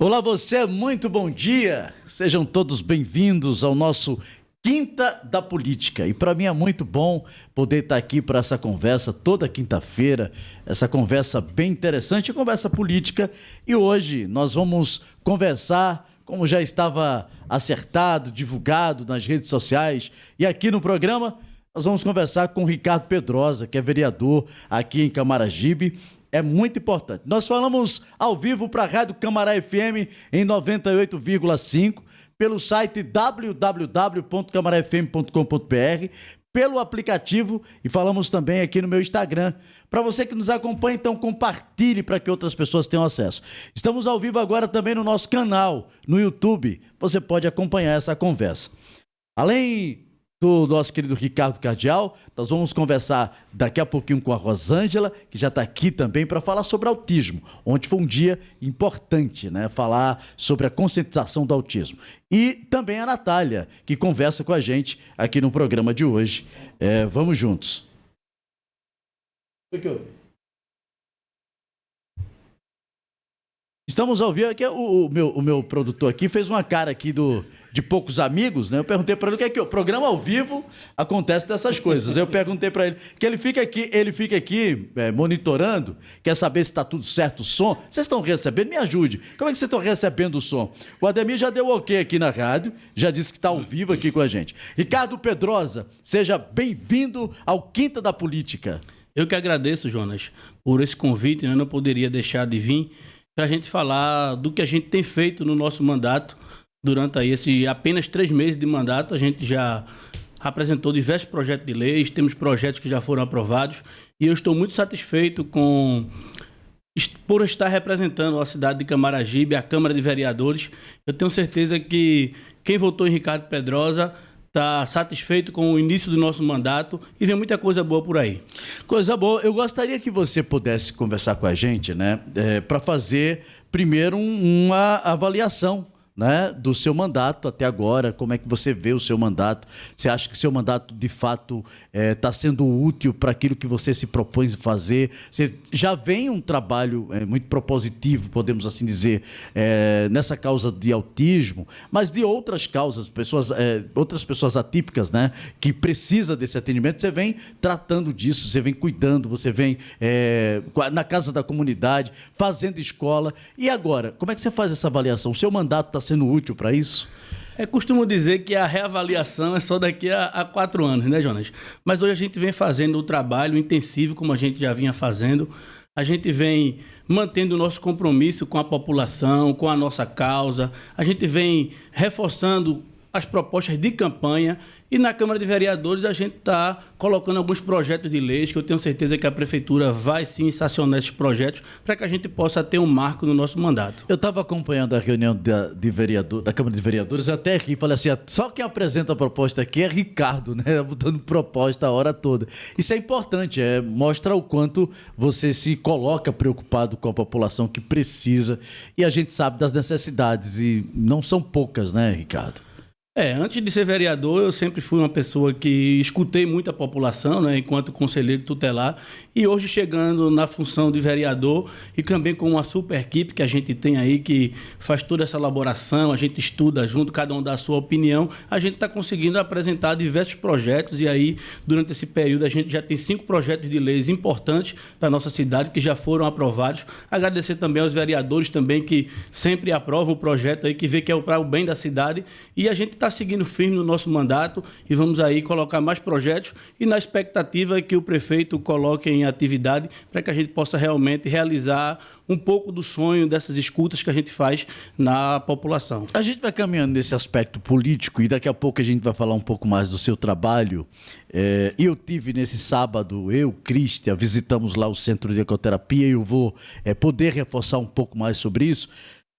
Olá você, muito bom dia. Sejam todos bem-vindos ao nosso Quinta da Política. E para mim é muito bom poder estar aqui para essa conversa toda quinta-feira, essa conversa bem interessante, conversa política. E hoje nós vamos conversar, como já estava acertado, divulgado nas redes sociais e aqui no programa, nós vamos conversar com o Ricardo Pedrosa, que é vereador aqui em Camaragibe. É muito importante. Nós falamos ao vivo para a Rádio Camará FM em 98,5, pelo site www.camarafm.com.br, pelo aplicativo e falamos também aqui no meu Instagram. Para você que nos acompanha, então compartilhe para que outras pessoas tenham acesso. Estamos ao vivo agora também no nosso canal, no YouTube. Você pode acompanhar essa conversa. Além do nosso querido Ricardo Cardial, nós vamos conversar daqui a pouquinho com a Rosângela, que já está aqui também para falar sobre autismo. Ontem foi um dia importante, né? Falar sobre a conscientização do autismo. E também a Natália, que conversa com a gente aqui no programa de hoje. Vamos juntos. Estamos ao vivo. Aqui, o meu produtor aqui fez uma cara aqui de poucos amigos, né? Eu perguntei para ele o que é que o programa ao vivo acontece dessas coisas. Eu perguntei para ele que ele fica aqui monitorando, quer saber se está tudo certo o som. Vocês estão recebendo? Me ajude. Como é que vocês estão recebendo o som? O Ademir já deu ok aqui na rádio, já disse que está ao vivo aqui com a gente. Ricardo Pedrosa, seja bem-vindo ao Quinta da Política. Eu que agradeço, Jonas, por esse convite, né? Eu não poderia deixar de vir para a gente falar do que a gente tem feito no nosso mandato. Durante aí esse apenas 3 meses de mandato, a gente já apresentou diversos projetos de leis, temos projetos que já foram aprovados e eu estou muito satisfeito por estar representando a cidade de Camaragibe, a Câmara de Vereadores. Eu tenho certeza que quem votou em Ricardo Pedrosa está satisfeito com o início do nosso mandato e vem muita coisa boa por aí. Coisa boa. Eu gostaria que você pudesse conversar com a gente, né, para fazer primeiro uma avaliação, né, do seu mandato até agora. Como é que você vê o seu mandato? Você acha que seu mandato, de fato, está sendo útil para aquilo que você se propõe fazer? Você já vem um trabalho muito propositivo, podemos assim dizer, nessa causa de autismo, mas de outras causas, outras pessoas atípicas, né, que precisam desse atendimento. Você vem tratando disso, você vem cuidando, você vem na casa da comunidade, fazendo escola. E agora, como é que você faz essa avaliação? O seu mandato está sendo útil para isso? Costumo dizer que a reavaliação é só daqui a 4 anos, né, Jonas? Mas hoje a gente vem fazendo o trabalho intensivo, como a gente já vinha fazendo. A gente vem mantendo o nosso compromisso com a população, com a nossa causa. A gente vem reforçando as propostas de campanha e na Câmara de Vereadores a gente está colocando alguns projetos de leis que eu tenho certeza que a Prefeitura vai sim sancionar esses projetos para que a gente possa ter um marco no nosso mandato. Eu estava acompanhando a reunião da Câmara de Vereadores até aqui e falei assim, só quem apresenta a proposta aqui é Ricardo, né? Botando proposta a hora toda. Isso é importante, mostra o quanto você se coloca preocupado com a população que precisa e a gente sabe das necessidades e não são poucas, né, Ricardo? Antes de ser vereador, eu sempre fui uma pessoa que escutei muito a população, né, enquanto conselheiro tutelar, e hoje chegando na função de vereador e também com uma super equipe que a gente tem aí, que faz toda essa elaboração, a gente estuda junto, cada um dá a sua opinião, a gente está conseguindo apresentar diversos projetos e aí, durante esse período, a gente já tem 5 projetos de leis importantes para a nossa cidade que já foram aprovados. Agradecer também aos vereadores também que sempre aprovam o projeto aí, que vê que é para o bem da cidade, e a gente está seguindo firme no nosso mandato e vamos aí colocar mais projetos e na expectativa que o prefeito coloque em atividade para que a gente possa realmente realizar um pouco do sonho dessas escutas que a gente faz na população. A gente vai caminhando nesse aspecto político e daqui a pouco a gente vai falar um pouco mais do seu trabalho. Eu tive nesse sábado, Cristian, visitamos lá o Centro de Ecoterapia e eu vou poder reforçar um pouco mais sobre isso.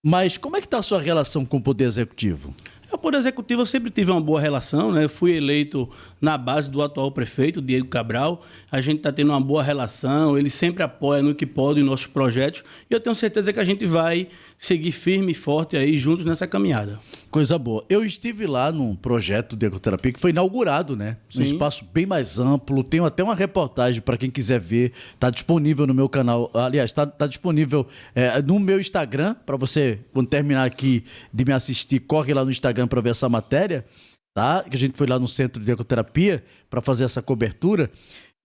Mas como é que está a sua relação com o Poder Executivo? O Poder Executivo eu sempre tive uma boa relação, né? Eu fui eleito na base do atual prefeito, Diego Cabral. A gente está tendo uma boa relação, ele sempre apoia no que pode os nossos projetos e eu tenho certeza que a gente vai seguir firme e forte aí juntos nessa caminhada. Coisa boa. Eu estive lá num projeto de ecoterapia que foi inaugurado, né? Um espaço bem mais amplo. Tenho até uma reportagem para quem quiser ver. Está disponível no meu canal. Aliás, está disponível no meu Instagram. Para você, quando terminar aqui de me assistir, corre lá no Instagram para ver essa matéria. Tá? Que a gente foi lá no centro de ecoterapia para fazer essa cobertura.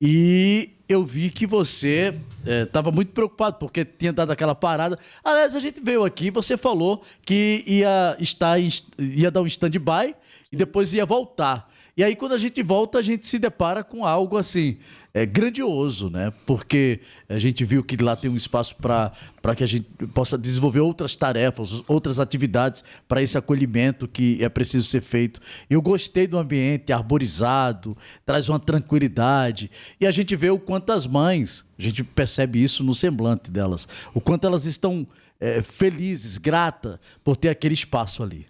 E eu vi que você estava muito preocupado, porque tinha dado aquela parada. Aliás, a gente veio aqui, você falou que ia dar um stand-by e depois ia voltar. E aí, quando a gente volta, a gente se depara com algo assim, grandioso, né? Porque a gente viu que lá tem um espaço para que a gente possa desenvolver outras tarefas, outras atividades para esse acolhimento que é preciso ser feito. Eu gostei do ambiente arborizado, traz uma tranquilidade. E a gente vê o quanto as mães, a gente percebe isso no semblante delas, o quanto elas estão felizes, gratas por ter aquele espaço ali.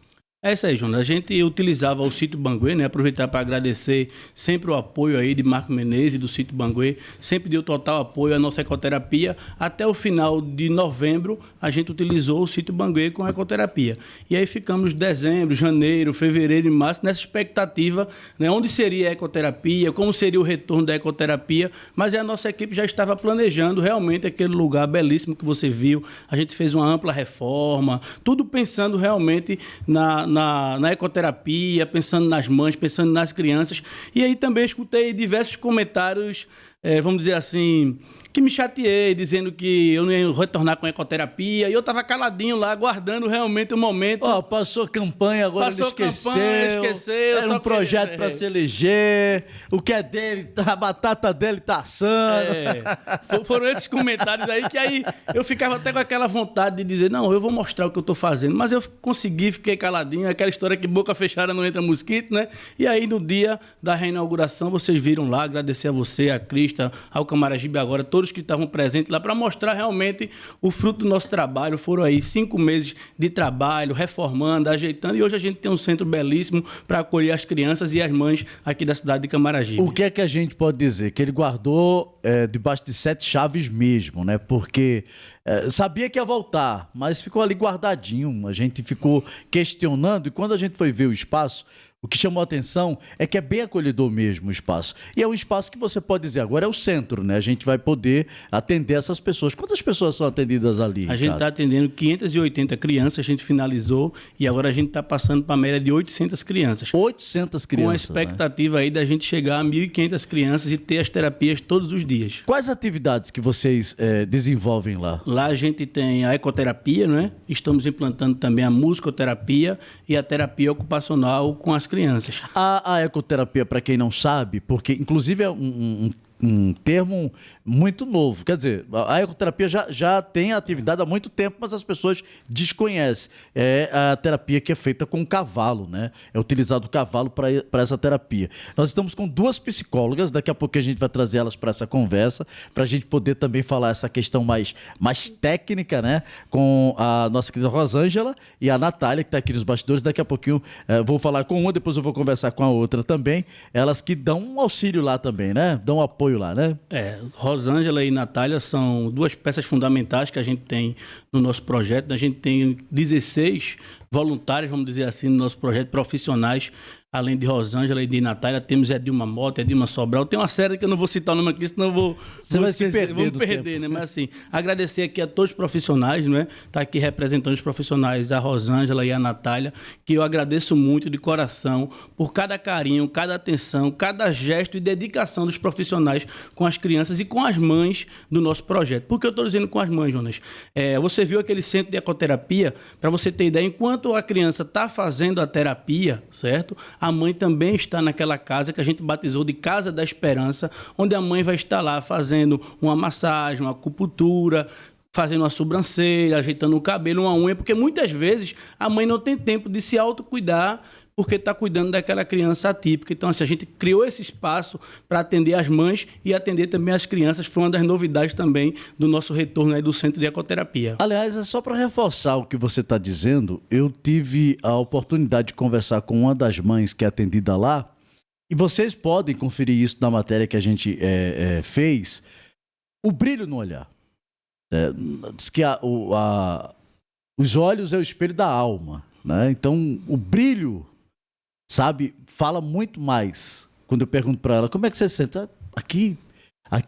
É isso aí, Jonas. A gente utilizava o Sítio Banguê, né? Aproveitar para agradecer sempre o apoio aí de Marco Menezes, do Sítio Banguê. Sempre deu total apoio à nossa ecoterapia. Até o final de novembro, a gente utilizou o Sítio Banguê com a ecoterapia. E aí ficamos dezembro, janeiro, fevereiro e março nessa expectativa, né? Onde seria a ecoterapia, como seria o retorno da ecoterapia. Mas a nossa equipe já estava planejando realmente aquele lugar belíssimo que você viu. A gente fez uma ampla reforma, tudo pensando realmente na ecoterapia, pensando nas mães, pensando nas crianças. E aí também escutei diversos comentários, vamos dizer assim, que me chateei, dizendo que eu não ia retornar com a ecoterapia. E eu estava caladinho lá, aguardando realmente o momento. Passou campanha, agora ele esqueceu. Era um projeto para se eleger. O que é dele, a batata dele tá assando. Foram esses comentários aí que aí eu ficava até com aquela vontade de dizer, não, eu vou mostrar o que eu estou fazendo. Mas eu consegui, fiquei caladinho. Aquela história que boca fechada não entra mosquito, né? E aí no dia da reinauguração, vocês viram lá, agradecer a você, a Crista, ao Camaragibe agora, todos que estavam presentes lá, para mostrar realmente o fruto do nosso trabalho. Foram aí 5 meses de trabalho, reformando, ajeitando, e hoje a gente tem um centro belíssimo para acolher as crianças e as mães aqui da cidade de Camaragibe. O que é que a gente pode dizer? Que ele guardou debaixo de 7 chaves mesmo, né? Porque sabia que ia voltar, mas ficou ali guardadinho. A gente ficou questionando, e quando a gente foi ver o espaço, o que chamou a atenção é que é bem acolhedor mesmo o espaço. E é um espaço que você pode dizer, agora é o centro, né? A gente vai poder atender essas pessoas. Quantas pessoas são atendidas ali, Ricardo? A gente está atendendo 580 crianças, a gente finalizou, e agora a gente está passando para a média de 800 crianças. 800 crianças, com a expectativa, né, aí da gente chegar a 1.500 crianças e ter as terapias todos os dias. Quais atividades que vocês desenvolvem lá? Lá a gente tem a ecoterapia, né? Estamos implantando também a musicoterapia e a terapia ocupacional com as crianças. A ecoterapia, para quem não sabe, porque inclusive é um termo muito novo. Quer dizer, a ecoterapia já tem atividade há muito tempo, mas as pessoas desconhecem. É a terapia que é feita com cavalo, né? É utilizado o cavalo para essa terapia. Nós estamos com 2 psicólogas, daqui a pouco a gente vai trazer elas para essa conversa, para a gente poder também falar essa questão mais técnica, né? Com a nossa querida Rosângela e a Natália, que está aqui nos bastidores. Daqui a pouquinho vou falar com uma, depois eu vou conversar com a outra também. Elas que dão um auxílio lá também, né? Dão apoio lá, né? Rosângela e Natália são 2 peças fundamentais que a gente tem no nosso projeto. A gente tem 16 voluntários, vamos dizer assim, no nosso projeto, profissionais. Além de Rosângela e de Natália, temos Edilma Mota, Edilma Sobral. Tem uma série que eu não vou citar o nome aqui, senão vou me perder, né? Mas assim, agradecer aqui a todos os profissionais, né? Tá aqui representando os profissionais, a Rosângela e a Natália, que eu agradeço muito de coração por cada carinho, cada atenção, cada gesto e dedicação dos profissionais com as crianças e com as mães do nosso projeto. Por que eu estou dizendo com as mães, Jonas? Você viu aquele centro de ecoterapia, para você ter ideia, enquanto a criança está fazendo a terapia, certo? A mãe também está naquela casa que a gente batizou de Casa da Esperança, onde a mãe vai estar lá fazendo uma massagem, uma acupuntura, fazendo uma sobrancelha, ajeitando o cabelo, uma unha, porque muitas vezes a mãe não tem tempo de se autocuidar porque está cuidando daquela criança atípica. Então, assim, a gente criou esse espaço para atender as mães e atender também as crianças. Foi uma das novidades também do nosso retorno aí do Centro de Ecoterapia. Aliás, é só para reforçar o que você está dizendo, eu tive a oportunidade de conversar com uma das mães que é atendida lá, e vocês podem conferir isso na matéria que a gente fez, o brilho no olhar. Diz que os olhos é o espelho da alma, né? Então, o brilho, sabe, fala muito mais. Quando eu pergunto para ela, como é que você se sente? Aqui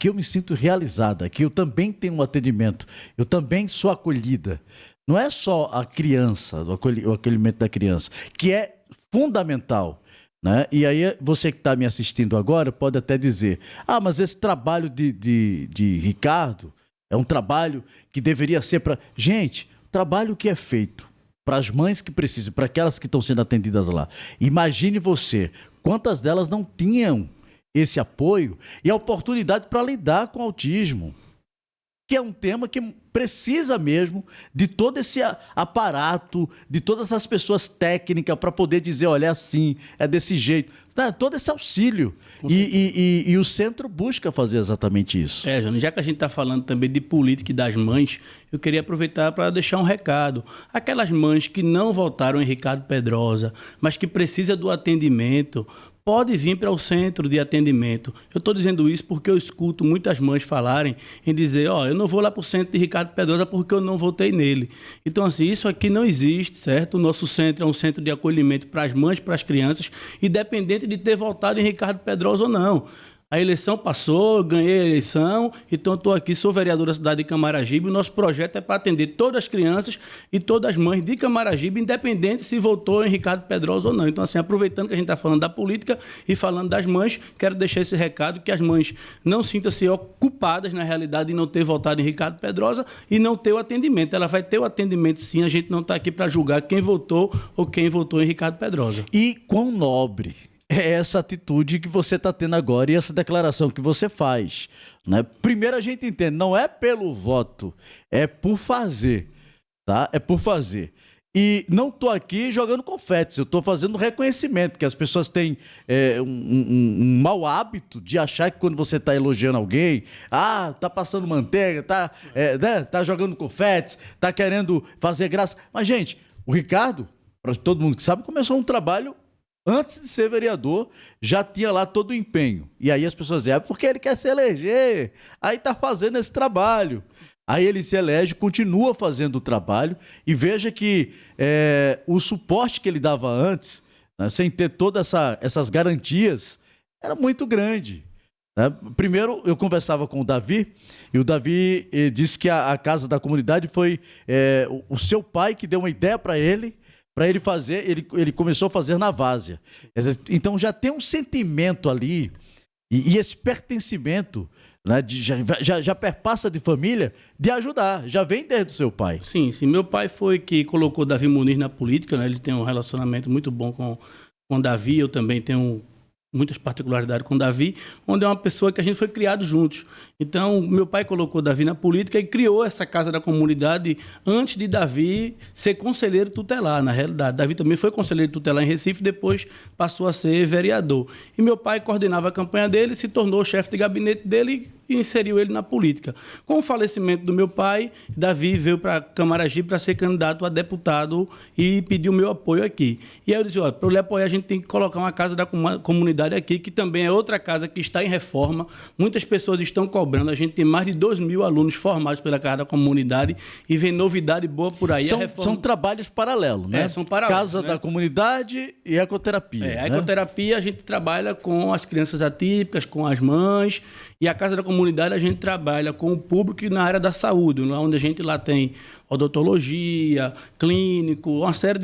eu me sinto realizada, aqui eu também tenho um atendimento, eu também sou acolhida. Não é só a criança, o acolhimento da criança, que é fundamental, né? E aí você que está me assistindo agora pode até dizer, mas esse trabalho de Ricardo é um trabalho que deveria ser para... Gente, o trabalho que é feito para as mães que precisam, para aquelas que estão sendo atendidas lá. Imagine você, quantas delas não tinham esse apoio e a oportunidade para lidar com o autismo, que é um tema que precisa mesmo de todo esse aparato, de todas as pessoas técnicas para poder dizer, olha, é assim, é desse jeito. Todo esse auxílio. E o centro busca fazer exatamente isso. Jânio, já que a gente está falando também de política e das mães, eu queria aproveitar para deixar um recado. Aquelas mães que não votaram em Ricardo Pedrosa, mas que precisam do atendimento, pode vir para o centro de atendimento. Eu estou dizendo isso porque eu escuto muitas mães falarem em dizer, eu não vou lá para o centro de Ricardo Pedrosa porque eu não votei nele. Então, assim, isso aqui não existe, certo? O nosso centro é um centro de acolhimento para as mães, para as crianças, independente de ter votado em Ricardo Pedrosa ou não. A eleição passou, eu ganhei a eleição, então estou aqui, sou vereador da cidade de Camaragibe. O nosso projeto é para atender todas as crianças e todas as mães de Camaragibe, independente se votou em Ricardo Pedrosa ou não. Então, assim, aproveitando que a gente está falando da política e falando das mães, quero deixar esse recado que as mães não sintam-se ocupadas, na realidade, de não ter votado em Ricardo Pedrosa e não ter o atendimento. Ela vai ter o atendimento, sim, a gente não está aqui para julgar quem votou ou quem votou em Ricardo Pedrosa. E quão nobre é essa atitude que você está tendo agora e essa declaração que você faz, né? Primeiro a gente entende, não é pelo voto, é por fazer, tá? É por fazer. E não estou aqui jogando confetes, eu estou fazendo reconhecimento, que as pessoas têm um mau hábito de achar que quando você está elogiando alguém, tá passando manteiga, tá jogando confetes, tá querendo fazer graça. Mas, gente, o Ricardo, para todo mundo que sabe, começou um trabalho antes de ser vereador, já tinha lá todo o empenho. E aí as pessoas dizem, porque ele quer se eleger, aí está fazendo esse trabalho. Aí ele se elege, continua fazendo o trabalho, e veja que o suporte que ele dava antes, né, sem ter todas essas garantias, era muito grande. Né? Primeiro, eu conversava com o Davi, e o Davi disse que a Casa da Comunidade foi o seu pai que deu uma ideia para ele fazer, ele começou a fazer na várzea. Então já tem um sentimento ali, e esse pertencimento, né, já perpassa de família, de ajudar, já vem desde o seu pai. Sim, meu pai foi que colocou Davi Muniz na política, né? Ele tem um relacionamento muito bom com o Davi, eu também tenho muitas particularidades com o Davi, onde é uma pessoa que a gente foi criado juntos. Então, meu pai colocou Davi na política e criou essa Casa da Comunidade antes de Davi ser conselheiro tutelar, na realidade. Davi também foi conselheiro tutelar em Recife, depois passou a ser vereador. E meu pai coordenava a campanha dele, se tornou chefe de gabinete dele e inseriu ele na política. Com o falecimento do meu pai, Davi veio para Camaragibe para ser candidato a deputado e pediu meu apoio aqui. E aí eu disse, para eu lhe apoiar, a gente tem que colocar uma Casa da Comunidade aqui, que também é outra casa que está em reforma. Muitas pessoas estão cobrando. A gente tem mais de 2.000 alunos formados pela Casa da Comunidade e vem novidade boa por aí. São trabalhos paralelos, né? São paralelos. Casa da Comunidade e ecoterapia. A ecoterapia a gente trabalha com as crianças atípicas, com as mães, e a Casa da Comunidade a gente trabalha com o público na área da saúde, onde a gente lá tem odontologia, clínico, uma série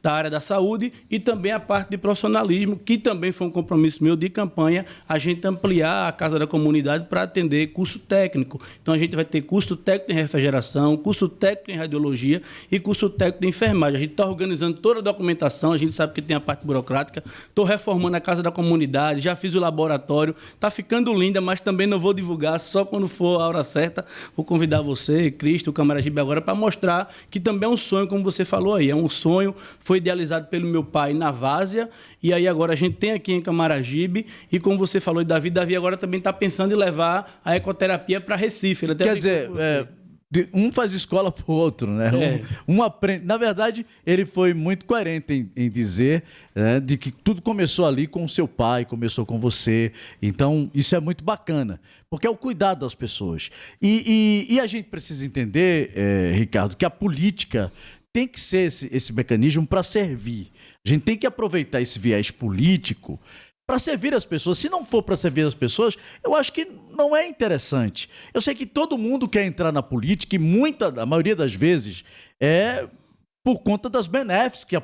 da área da saúde e também a parte de profissionalismo, que também foi um compromisso meu de campanha, a gente ampliar a Casa da Comunidade para atender curso técnico. Então, a gente vai ter curso técnico em refrigeração, curso técnico em radiologia e curso técnico de enfermagem. A gente está organizando toda a documentação, a gente sabe que tem a parte burocrática. Estou reformando a Casa da Comunidade, já fiz o laboratório, está ficando linda, mas também não vou divulgar, só quando for a hora certa. Vou convidar você, Cristo, o Câmara Camaragibe agora para mostrar que também é um sonho, como você falou aí, é um sonho, foi idealizado pelo meu pai na Várzea, e aí agora a gente tem aqui em Camaragibe, e como você falou, Davi agora também está pensando em levar a ecoterapia para Recife. Ele até Quer dizer, um faz escola pro outro, né? Um aprende. Na verdade, ele foi muito coerente em dizer, né, de que tudo começou ali com o seu pai, começou com você. Então, isso é muito bacana, porque é o cuidado das pessoas. E a gente precisa entender, Ricardo, que a política tem que ser esse mecanismo para servir. A gente tem que aproveitar esse viés político para servir as pessoas. Se não for para servir as pessoas, eu acho que não é interessante. Eu sei que todo mundo quer entrar na política e a maioria das vezes é por conta das benéficas que a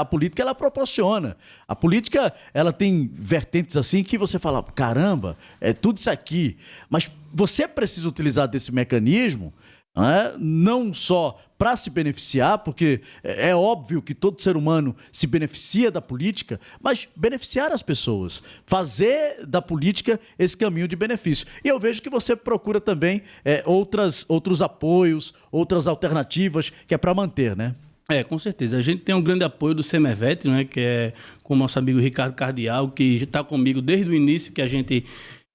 política ela proporciona. A política ela tem vertentes assim que você fala, caramba, é tudo isso aqui. Mas você precisa utilizar desse mecanismo, não só para se beneficiar, porque é óbvio que todo ser humano se beneficia da política, mas beneficiar as pessoas, fazer da política esse caminho de benefício. E eu vejo que você procura também outros apoios, outras alternativas, que é para manter, né? Com certeza. A gente tem um grande apoio do CEMEVET, né, que é com o nosso amigo Ricardo Cardial, que está comigo desde o início que a gente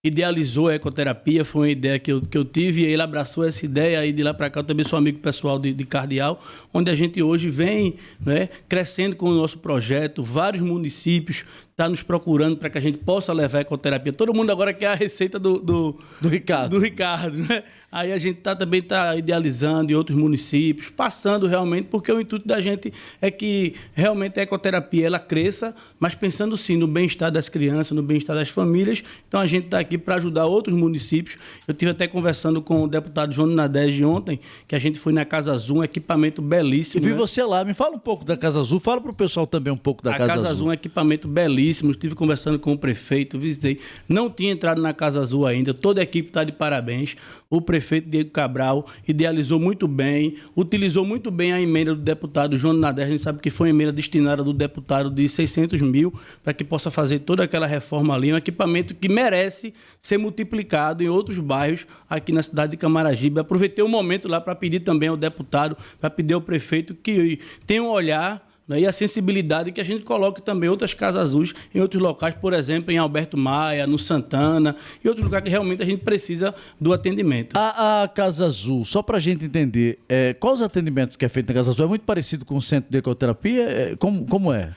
idealizou a ecoterapia. Foi uma ideia que eu tive, e ele abraçou essa ideia, e de lá para cá eu também sou amigo pessoal de Cardial, onde a gente hoje vem, né, crescendo com o nosso projeto. Vários municípios estão nos procurando para que a gente possa levar a ecoterapia. Todo mundo agora quer a receita do Ricardo, né? Aí a gente também está idealizando em outros municípios, passando realmente, porque o intuito da gente é que realmente a ecoterapia ela cresça, mas pensando sim no bem-estar das crianças, no bem-estar das famílias. Então a gente está aqui para ajudar outros municípios. Eu estive até conversando com o deputado João Nadege ontem, que a gente foi na Casa Azul, um equipamento belíssimo. Eu vi você lá, me fala um pouco da Casa Azul, fala para o pessoal também um pouco da Casa Azul. A Casa Azul é um equipamento belíssimo, estive conversando com o prefeito, visitei, não tinha entrado na Casa Azul ainda, toda a equipe está de parabéns. O prefeito Diego Cabral idealizou muito bem, utilizou muito bem a emenda do deputado João Nadege. A gente sabe que foi uma emenda destinada do deputado de 600 mil para que possa fazer toda aquela reforma ali. Um equipamento que merece ser multiplicado em outros bairros aqui na cidade de Camaragibe. Aproveitei o momento lá para pedir também ao deputado, para pedir ao prefeito que tenha um olhar, né, e a sensibilidade que a gente coloque também outras Casas Azuis em outros locais, por exemplo, em Alberto Maia, no Santana, e outros lugares que realmente a gente precisa do atendimento. A Casa Azul, só para a gente entender, quais os atendimentos que é feito na Casa Azul? É muito parecido com o centro de ecoterapia? Como é?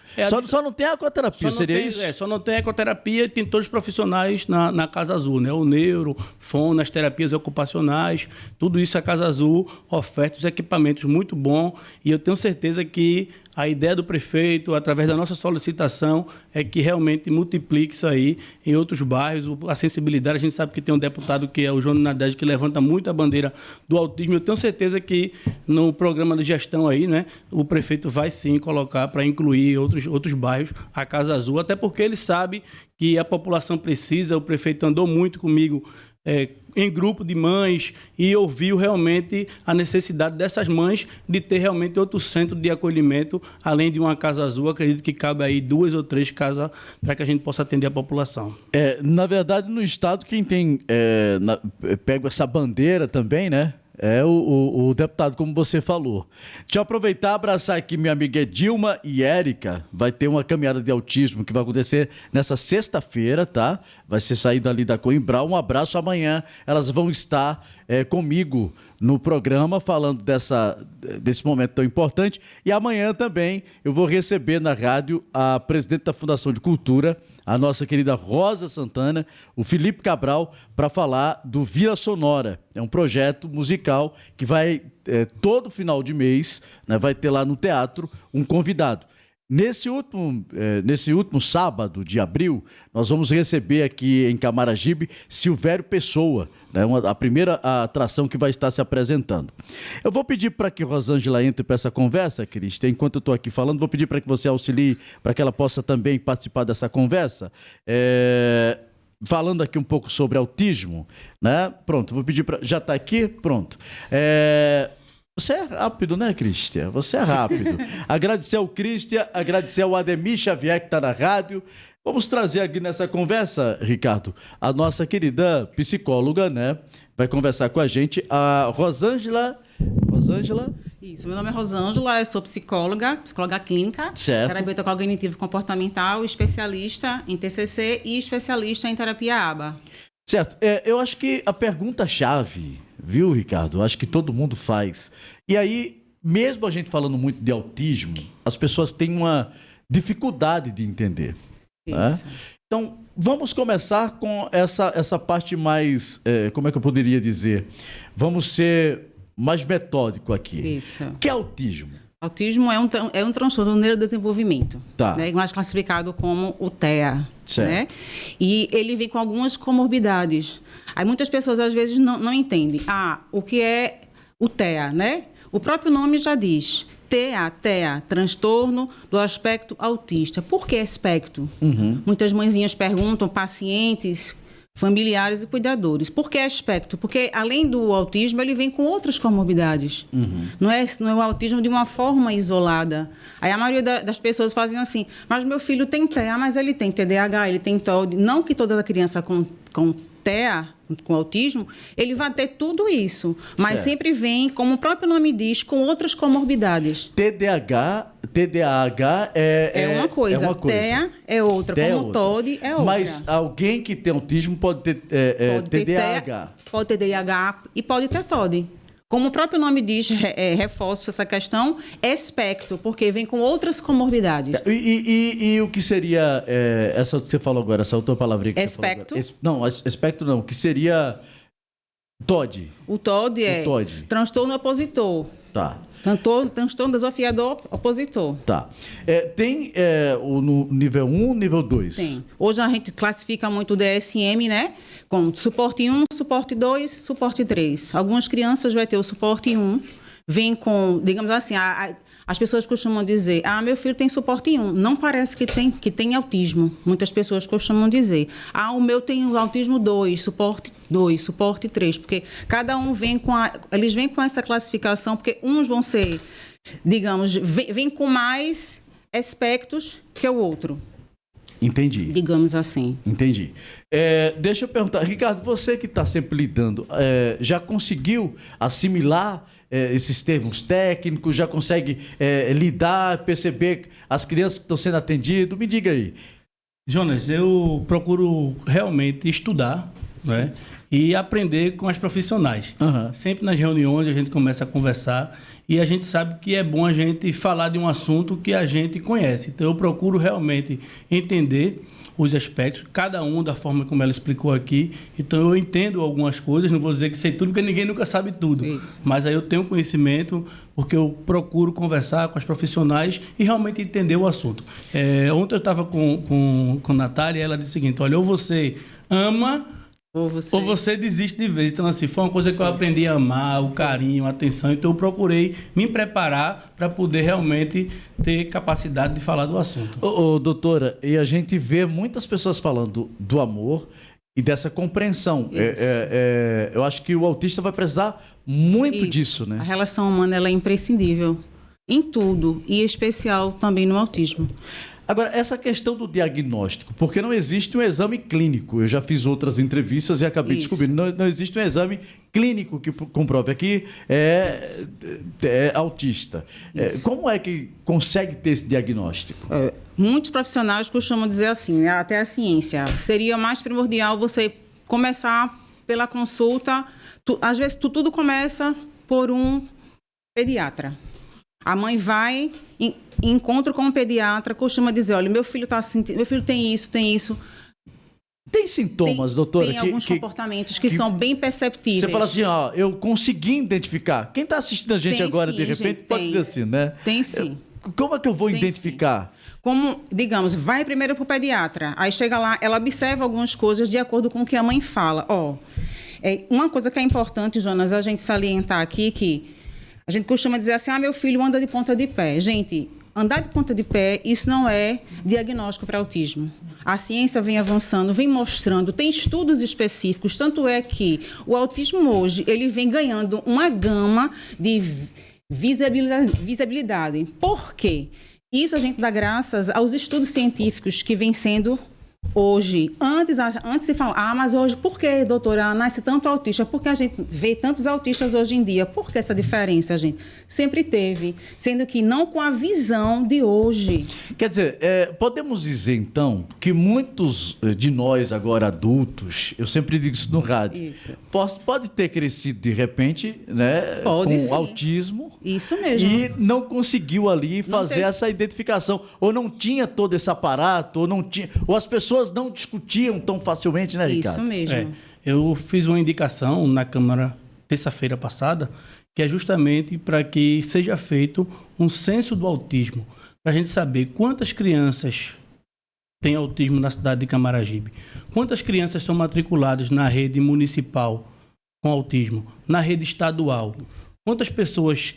Só não tem a ecoterapia, seria isso? Só não tem a ecoterapia, e tem todos os profissionais na Casa Azul, né? O neuro, fono, as terapias ocupacionais, tudo isso a Casa Azul oferta os equipamentos muito bons, e eu tenho certeza que a ideia do prefeito, através da nossa solicitação, é que realmente multiplique isso aí em outros bairros. A sensibilidade, a gente sabe que tem um deputado que é o João Nadege, que levanta muito a bandeira do autismo. Eu tenho certeza que no programa de gestão aí, né, o prefeito vai sim colocar para incluir outros bairros a Casa Azul, até porque ele sabe que a população precisa. O prefeito andou muito comigo em grupo de mães e ouviu realmente a necessidade dessas mães de ter realmente outro centro de acolhimento, além de uma Casa Azul. Acredito que cabe aí 2 ou 3 casas para que a gente possa atender a população. Na verdade, no estado, quem tem pego essa bandeira também, né? É o deputado, como você falou. Deixa eu aproveitar e abraçar aqui minha amiga Dilma e Érica. Vai ter uma caminhada de autismo que vai acontecer nessa sexta-feira, tá? Vai ser saída ali da Coimbra. Um abraço. Amanhã elas vão estar comigo no programa falando desse momento tão importante. E amanhã também eu vou receber na rádio a presidente da Fundação de Cultura, a nossa querida Rosa Santana, o Felipe Cabral, para falar do Vila Sonora. É um projeto musical que vai, todo final de mês, né, vai ter lá no teatro um convidado. Nesse último sábado de abril, nós vamos receber aqui em Camaragibe Silvério Pessoa, né, a primeira atração que vai estar se apresentando. Eu vou pedir para que Rosângela entre para essa conversa, Cristian. Enquanto eu estou aqui falando, vou pedir para que você auxilie para que ela possa também participar dessa conversa. Falando aqui um pouco sobre autismo, né? Pronto, vou pedir para... Já está aqui? Pronto. Você é rápido, né, Cristian? Você é rápido. Agradecer ao Cristian, agradecer ao Ademir Xavier, que está na rádio. Vamos trazer aqui nessa conversa, Ricardo, a nossa querida psicóloga, né? Vai conversar com a gente, a Rosângela Rosângela? Isso, meu nome é Rosângela, eu sou psicóloga clínica, certo. terapeuta cognitivo comportamental, especialista em TCC e especialista em terapia ABA. Certo. Eu acho que a pergunta-chave, viu, Ricardo? Acho que todo mundo faz. E aí, mesmo a gente falando muito de autismo, as pessoas têm uma dificuldade de entender. Né? Então, vamos começar com essa parte mais, como é que eu poderia dizer? Vamos ser mais metódico aqui. Isso. O que é autismo? Autismo é um transtorno do neurodesenvolvimento, Tá. Né, mais classificado como o TEA. Certo. Né? E ele vem com algumas comorbidades. Aí muitas pessoas às vezes não entendem. O que é o TEA, né? O próprio nome já diz. TEA, transtorno do aspecto autista. Por que aspecto? Muitas mãezinhas perguntam, pacientes, familiares e cuidadores. Por que aspecto? Porque, além do autismo, ele vem com outras comorbidades. Não é o autismo de uma forma isolada. Aí a maioria das pessoas fazem assim, mas meu filho tem TEA, mas ele tem TDAH, ele tem TOD. Não que toda criança com TEA, com autismo, ele vai ter tudo isso. Mas certo. sempre vem, como o próprio nome diz, com outras comorbidades. TDAH É uma coisa. TEA é outra. TEA como TOD é outra. Mas alguém que tem autismo pode ter TDAH. Pode ter TDAH e pode ter TOD. Como o próprio nome diz, reforço essa questão, é espectro, porque vem com outras comorbidades. E o que seria, essa que você falou agora, essa outra palavrinha que Espectro? você falou agora? Não, espectro não, que seria TOD. O TOD é TOD. transtorno opositor. Tá. Transtorno desafiador opositor. Tá. Tem no nível 1, nível 2? Tem. Hoje a gente classifica muito o DSM, né? Com suporte 1, suporte 2, suporte 3. Algumas crianças vai ter o suporte 1, vem com, digamos assim, as pessoas costumam dizer, meu filho tem suporte 1. Não parece que tem autismo. Muitas pessoas costumam dizer, o meu tem autismo 2, suporte 3. Porque cada um eles vêm com essa classificação, porque uns vão ser, digamos, vêm com mais aspectos que o outro. Entendi. Digamos assim. Entendi. Deixa eu perguntar, Ricardo, você que está sempre lidando, já conseguiu assimilar esses termos técnicos? Já consegue lidar, perceber as crianças que estão sendo atendidas? Me diga aí. Jonas, eu procuro realmente estudar, né, e aprender com as profissionais. Sempre nas reuniões a gente começa a conversar e a gente sabe que é bom a gente falar de um assunto que a gente conhece. Então eu procuro realmente entender os aspectos, cada um da forma como ela explicou aqui. Então eu entendo algumas coisas, não vou dizer que sei tudo, porque ninguém nunca sabe tudo. Isso. Mas aí eu tenho conhecimento porque eu procuro conversar com as profissionais e realmente entender o assunto. Ontem eu estava com a Natália e ela disse o seguinte, olha, ou você ama ou você desiste de vez. Então, assim, foi uma coisa que eu aprendi a amar, o carinho, a atenção. Então, eu procurei me preparar para poder realmente ter capacidade de falar do assunto. Doutora, e a gente vê muitas pessoas falando do amor e dessa compreensão. Eu acho que o autista vai precisar muito disso, né? A relação humana ela é imprescindível em tudo, e em especial também no autismo. Agora, essa questão do diagnóstico, porque não existe um exame clínico. Eu já fiz outras entrevistas e acabei descobrindo. Não existe um exame clínico que comprove aqui é autista. Como é que consegue ter esse diagnóstico? Muitos profissionais costumam dizer assim, até a ciência, seria mais primordial você começar pela consulta. Às vezes, tudo começa por um pediatra. A mãe vai, encontra com um pediatra, costuma dizer, olha, meu filho está sentindo, meu filho tem isso. Tem sintomas, doutora? Tem alguns comportamentos que são bem perceptíveis. Você fala assim, eu consegui identificar. Quem está assistindo a gente agora, de repente, pode dizer assim, né? Tem sim. Como é que eu vou identificar? Sim. Como, digamos, vai primeiro para o pediatra, aí chega lá, ela observa algumas coisas de acordo com o que a mãe fala. Uma coisa que é importante, Jonas, a gente salientar aqui que a gente costuma dizer assim, meu filho anda de ponta de pé. Gente, andar de ponta de pé, isso não é diagnóstico para autismo. A ciência vem avançando, vem mostrando, tem estudos específicos, tanto é que o autismo hoje, ele vem ganhando uma gama de visibilidade. Por quê? Isso a gente dá graças aos estudos científicos que vêm sendo Hoje, antes se fala, mas hoje, por que, doutora, nasce tanto autista? Por que a gente vê tantos autistas hoje em dia? Por que essa diferença, gente? Sempre teve, sendo que não com a visão de hoje. Quer dizer, podemos dizer, então, que muitos de nós agora adultos, eu sempre digo isso no rádio, pode ter crescido de repente, né, pode, com sim. autismo. Isso mesmo. E não conseguiu ali fazer essa identificação. Ou não tinha todo esse aparato, ou as pessoas não discutiam tão facilmente, né, Ricardo? Isso mesmo. Eu fiz uma indicação na Câmara terça-feira passada, que é justamente para que seja feito um censo do autismo, para a gente saber quantas crianças têm autismo na cidade de Camaragibe, quantas crianças são matriculadas na rede municipal com autismo, na rede estadual, quantas pessoas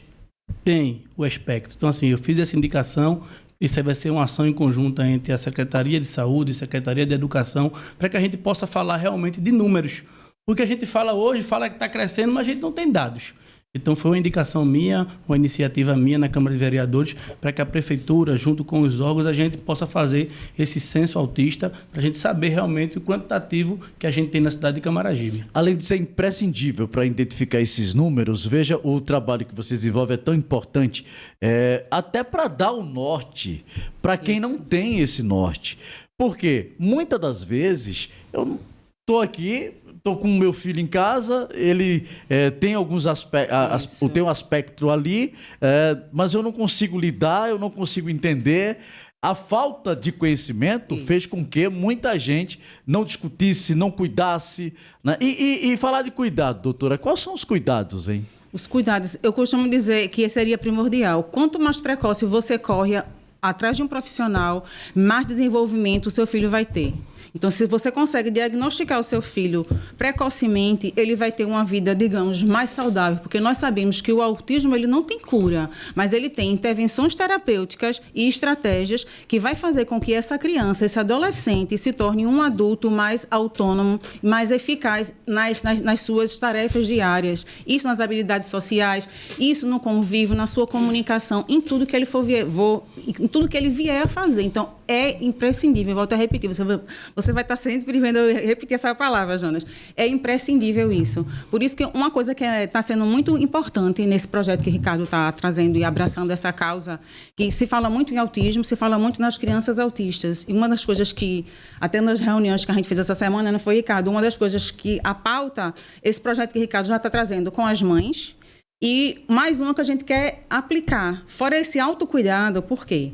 têm o espectro. Então, assim, eu fiz essa indicação. Isso aí vai ser uma ação em conjunto entre a Secretaria de Saúde e a Secretaria de Educação, para que a gente possa falar realmente de números. Porque a gente fala hoje, fala que está crescendo, mas a gente não tem dados. Então, foi uma indicação minha, uma iniciativa minha na Câmara de Vereadores, para que a Prefeitura, junto com os órgãos, a gente possa fazer esse censo autista, para a gente saber realmente o quantitativo que a gente tem na cidade de Camaragibe. Além de ser imprescindível para identificar esses números, veja, o trabalho que você desenvolve é tão importante, até para dar o norte para quem não tem esse norte. Porque, muitas das vezes, eu estou aqui... Estou com o meu filho em casa, ele tem alguns aspectos, tem um aspecto ali, mas eu não consigo lidar, eu não consigo entender. A falta de conhecimento fez com que muita gente não discutisse, não cuidasse. Né? E falar de cuidado, doutora, quais são os cuidados, hein? Os cuidados, eu costumo dizer que seria primordial. Quanto mais precoce você corre atrás de um profissional, mais desenvolvimento o seu filho vai ter. Então, se você consegue diagnosticar o seu filho precocemente, ele vai ter uma vida, digamos, mais saudável, porque nós sabemos que o autismo ele não tem cura, mas ele tem intervenções terapêuticas e estratégias que vai fazer com que essa criança, esse adolescente, se torne um adulto mais autônomo, mais eficaz nas suas tarefas diárias. Isso nas habilidades sociais, isso no convívio, na sua comunicação, em tudo que ele em tudo que ele vier a fazer. Então, é imprescindível, volto a repetir, você vai estar sempre vendo eu repetir essa palavra, Jonas. É imprescindível isso. Por isso que uma coisa que está sendo muito importante nesse projeto que o Ricardo está trazendo e abraçando essa causa, que se fala muito em autismo, se fala muito nas crianças autistas. E uma das coisas que, até nas reuniões que a gente fez essa semana, não foi, Ricardo? Uma das coisas que a pauta, esse projeto que o Ricardo já está trazendo com as mães, e mais uma que a gente quer aplicar. Fora esse autocuidado, por quê?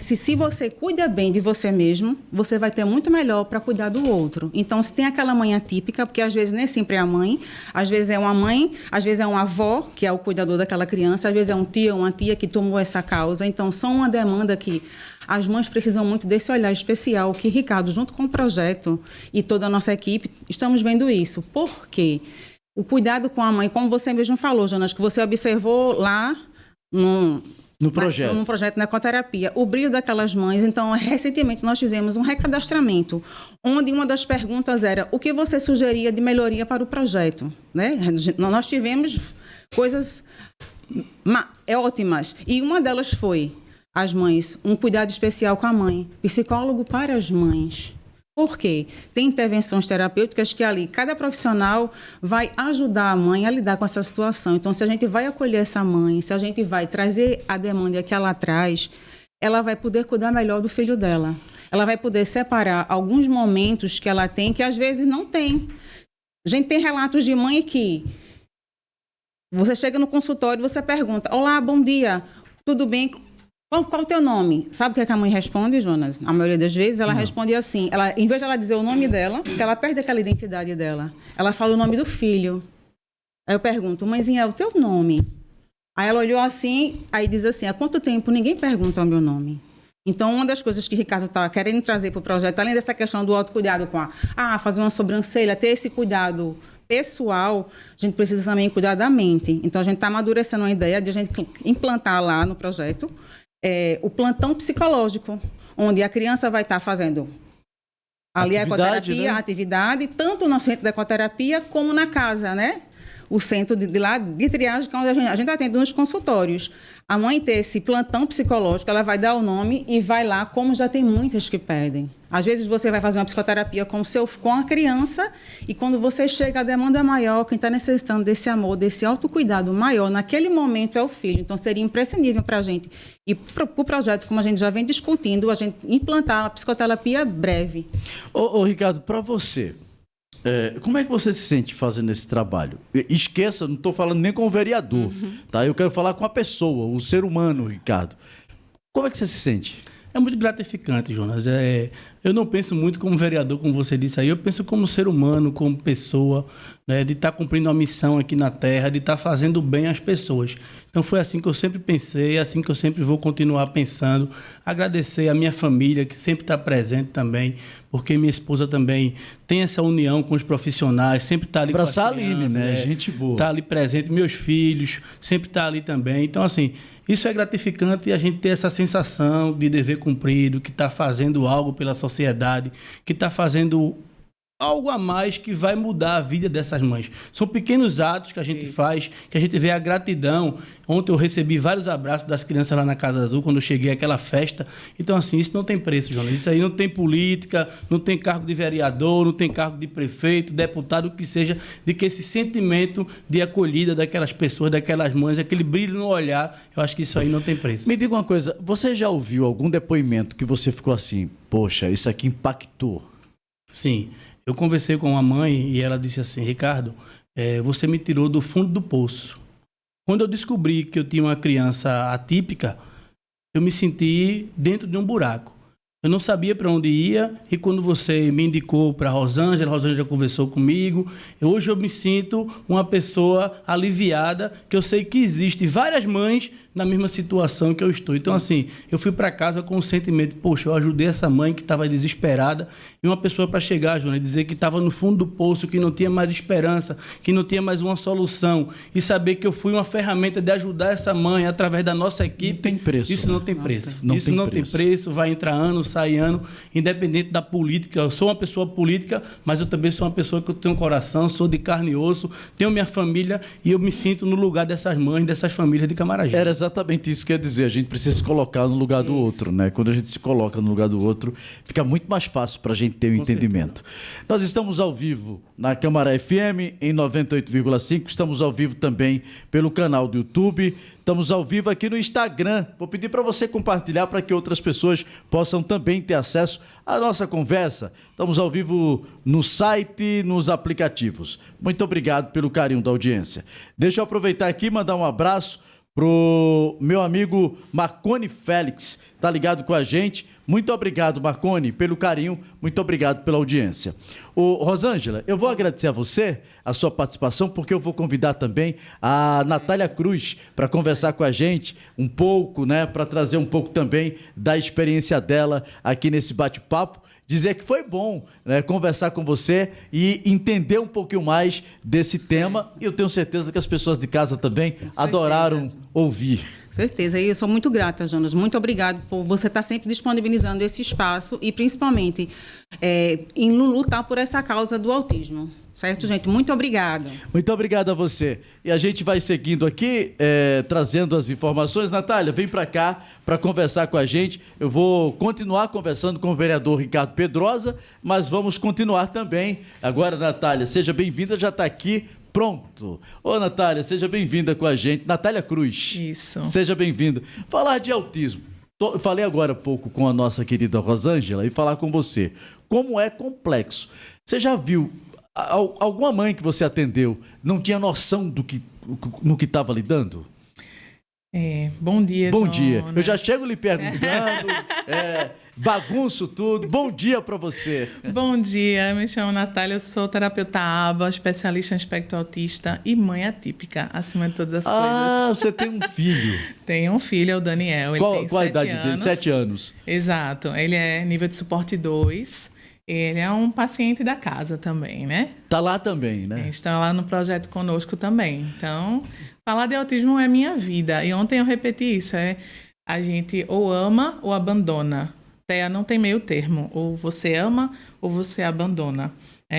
Se você cuida bem de você mesmo, você vai ter muito melhor para cuidar do outro. Então, se tem aquela mãe atípica, porque às vezes nem sempre é a mãe, às vezes é uma mãe, às vezes é uma avó, que é o cuidador daquela criança, às vezes é um tio ou uma tia que tomou essa causa. Então, são uma demanda que as mães precisam muito desse olhar especial, que Ricardo, junto com o projeto e toda a nossa equipe, estamos vendo isso. Por quê? O cuidado com a mãe, como você mesmo falou, Jonas, que você observou lá no projeto na ecoterapia, o brilho daquelas mães. Então, recentemente nós fizemos um recadastramento, onde uma das perguntas era o que você sugeria de melhoria para o projeto, né? Nós tivemos coisas ótimas, e uma delas foi as mães, um cuidado especial com a mãe, psicólogo para as mães. Por quê? Tem intervenções terapêuticas que ali cada profissional vai ajudar a mãe a lidar com essa situação. Então, se a gente vai acolher essa mãe, se a gente vai trazer a demanda que ela traz, ela vai poder cuidar melhor do filho dela. Ela vai poder separar alguns momentos que ela tem que às vezes não tem. A gente tem relatos de mãe que você chega no consultório e você pergunta: olá, bom dia, tudo bem? Qual o teu nome? Sabe o que a mãe responde, Jonas? A maioria das vezes ela responde assim. Em vez de ela dizer o nome dela, porque ela perde aquela identidade dela, ela fala o nome do filho. Aí eu pergunto: mãezinha, é o teu nome? Aí ela olhou assim, aí diz assim: há quanto tempo ninguém pergunta o meu nome? Então, uma das coisas que o Ricardo está querendo trazer para o projeto, além dessa questão do autocuidado com fazer uma sobrancelha, ter esse cuidado pessoal, a gente precisa também cuidar da mente. Então, a gente está amadurecendo uma ideia de a gente implantar lá no projeto o plantão psicológico, onde a criança vai estar fazendo ali a ecoterapia, né? A atividade, tanto no centro da ecoterapia como na casa, né? o centro de triagem, que é onde a gente atende nos consultórios. A mãe ter esse plantão psicológico, ela vai dar o nome e vai lá, como já tem muitas que pedem. Às vezes você vai fazer uma psicoterapia com a criança e quando você chega, a demanda é maior, quem está necessitando desse amor, desse autocuidado maior, naquele momento é o filho. Então, seria imprescindível para a gente, e para o projeto, como a gente já vem discutindo, a gente implantar a psicoterapia breve. Ô Ricardo, para você, como é que você se sente fazendo esse trabalho? Esqueça, não estou falando nem com o vereador, tá? Eu quero falar com a pessoa, o ser humano, Ricardo. Como é que você se sente? É muito gratificante, Jonas. Eu não penso muito como vereador, como você disse aí, eu penso como ser humano, como pessoa, né, de estar cumprindo uma missão aqui na Terra, de estar fazendo bem às pessoas. Então foi assim que eu sempre pensei, assim que eu sempre vou continuar pensando. Agradecer a minha família, que sempre está presente também, porque minha esposa também tem essa união com os profissionais, sempre está ali com as crianças. Abraçar a Aline, né? Gente boa. Está ali presente, meus filhos, sempre está ali também. Então, assim, isso é gratificante, a gente ter essa sensação de dever cumprido, que está fazendo algo pela sociedade, que está fazendo algo a mais que vai mudar a vida dessas mães. São pequenos atos que a gente faz, que a gente vê a gratidão. Ontem eu recebi vários abraços das crianças lá na Casa Azul, quando eu cheguei àquela festa. Então, assim, isso não tem preço, Jonas. Isso aí não tem política, não tem cargo de vereador, não tem cargo de prefeito, deputado, o que seja, de que esse sentimento de acolhida daquelas pessoas, daquelas mães, aquele brilho no olhar, eu acho que isso aí não tem preço. Me diga uma coisa, você já ouviu algum depoimento que você ficou assim, poxa, isso aqui impactou? Sim. Eu conversei com uma mãe e ela disse assim, Ricardo, você me tirou do fundo do poço. Quando eu descobri que eu tinha uma criança atípica, eu me senti dentro de um buraco. Eu não sabia para onde ia e quando você me indicou para a Rosângela já conversou comigo. Hoje eu me sinto uma pessoa aliviada, que eu sei que existe várias mães na mesma situação que eu estou. Então, assim, eu fui para casa com o sentimento, poxa, eu ajudei essa mãe que estava desesperada e uma pessoa para chegar, Joana, e dizer que estava no fundo do poço, que não tinha mais esperança, que não tinha mais uma solução e saber que eu fui uma ferramenta de ajudar essa mãe através da nossa equipe. Não tem preço. Isso não tem preço. Isso não tem preço. Vai entrar ano, sai ano, independente da política. Eu sou uma pessoa política, mas eu também sou uma pessoa que eu tenho um coração, sou de carne e osso, tenho minha família e eu me sinto no lugar dessas mães, dessas famílias de Camaragibe. Era exatamente isso que eu ia dizer. A gente precisa se colocar no lugar do outro, né? Quando a gente se coloca no lugar do outro, fica muito mais fácil para a gente ter um entendimento. Certeza. Nós estamos ao vivo na Câmara FM em 98,5. Estamos ao vivo também pelo canal do YouTube. Estamos ao vivo aqui no Instagram. Vou pedir para você compartilhar para que outras pessoas possam também ter acesso à nossa conversa. Estamos ao vivo no site, nos aplicativos. Muito obrigado pelo carinho da audiência. Deixa eu aproveitar aqui e mandar um abraço pro meu amigo Marconi Félix, tá ligado com a gente. Muito obrigado, Marconi, pelo carinho, muito obrigado pela audiência. Ô, Rosângela, eu vou agradecer a você, a sua participação, porque eu vou convidar também a Natália Cruz para conversar com a gente um pouco, né, para trazer um pouco também da experiência dela aqui nesse bate-papo. Dizer que foi bom, né, conversar com você e entender um pouquinho mais desse tema. E eu tenho certeza que as pessoas de casa também adoraram ouvir. Certeza, e eu sou muito grata, Jonas. Muito obrigado por você estar sempre disponibilizando esse espaço e, principalmente, em lutar por essa causa do autismo. Certo, gente? Muito obrigada. Muito obrigado a você. E a gente vai seguindo aqui, trazendo as informações. Natália, vem para cá para conversar com a gente. Eu vou continuar conversando com o vereador Ricardo Pedrosa, mas vamos continuar também. Agora, Natália, seja bem-vinda, já está aqui. Pronto. Ô, Natália, seja bem-vinda com a gente. Natália Cruz. Isso. Seja bem-vinda. Falar de autismo. Falei agora há pouco com a nossa querida Rosângela e falar com você. Como é complexo. Você já viu alguma mãe que você atendeu não tinha noção no que estava lidando? Bom dia, Bom Jonas. dia. Eu já chego lhe perguntando, bagunço tudo. Bom dia para você. Bom dia, eu me chamo Natália, eu sou terapeuta ABA, especialista em espectro autista e mãe atípica, acima de todas as coisas. Ah, você tem um filho. Tenho um filho, é o Daniel. Qual a idade dele? 7 anos. Exato. Ele é nível de suporte 2. Ele é um paciente da casa também, né? Tá lá também, né? Está lá no projeto conosco também. Então, falar de autismo é minha vida. E ontem eu repeti isso, a gente ou ama ou abandona. TEA não tem meio termo. Ou você ama ou você abandona.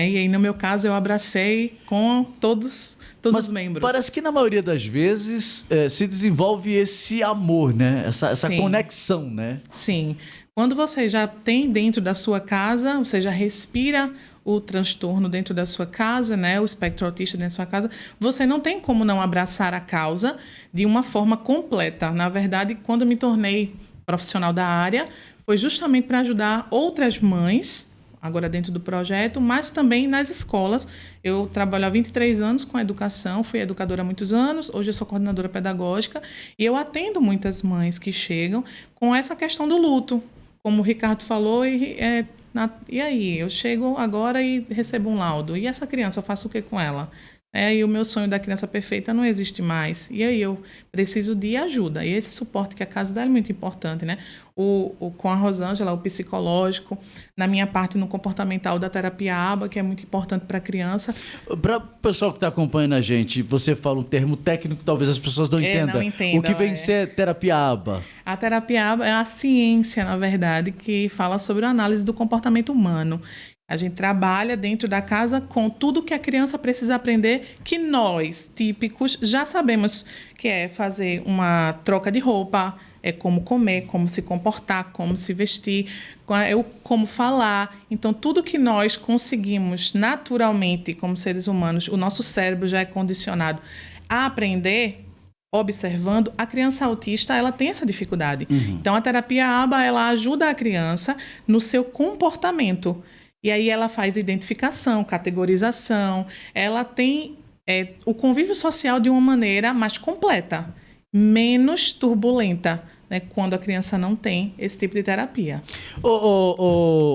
E aí, no meu caso, eu abracei com todos os membros. Parece que na maioria das vezes se desenvolve esse amor, né? Essa conexão, né? Sim. Quando você já tem dentro da sua casa, você já respira o transtorno dentro da sua casa, né? O espectro autista dentro da sua casa, você não tem como não abraçar a causa de uma forma completa. Na verdade, quando eu me tornei profissional da área, foi justamente para ajudar outras mães, agora dentro do projeto, mas também nas escolas. Eu trabalho há 23 anos com educação, fui educadora há muitos anos, hoje eu sou coordenadora pedagógica e eu atendo muitas mães que chegam com essa questão do luto. Como o Ricardo falou, e aí? Eu chego agora e recebo um laudo. E essa criança, eu faço o que com ela? E o meu sonho da criança perfeita não existe mais. E aí eu preciso de ajuda. E esse suporte que a casa dá é muito importante, né? Com a Rosângela, o psicológico, na minha parte no comportamental da terapia ABA, que é muito importante para a criança. Para o pessoal que está acompanhando a gente, você fala um termo técnico que talvez as pessoas não entendam. Não entendam. O que vem ser terapia ABA? A terapia ABA é a ciência, na verdade, que fala sobre a análise do comportamento humano. A gente trabalha dentro da casa com tudo que a criança precisa aprender, que nós, típicos, já sabemos, que é fazer uma troca de roupa, é como comer, como se comportar, como se vestir, como falar. Então, tudo que nós conseguimos naturalmente, como seres humanos, o nosso cérebro já é condicionado a aprender, observando, a criança autista, ela tem essa dificuldade. Então, a terapia ABA, ela ajuda a criança no seu comportamento. E aí ela faz identificação, categorização, ela tem o convívio social de uma maneira mais completa, menos turbulenta, né, quando a criança não tem esse tipo de terapia.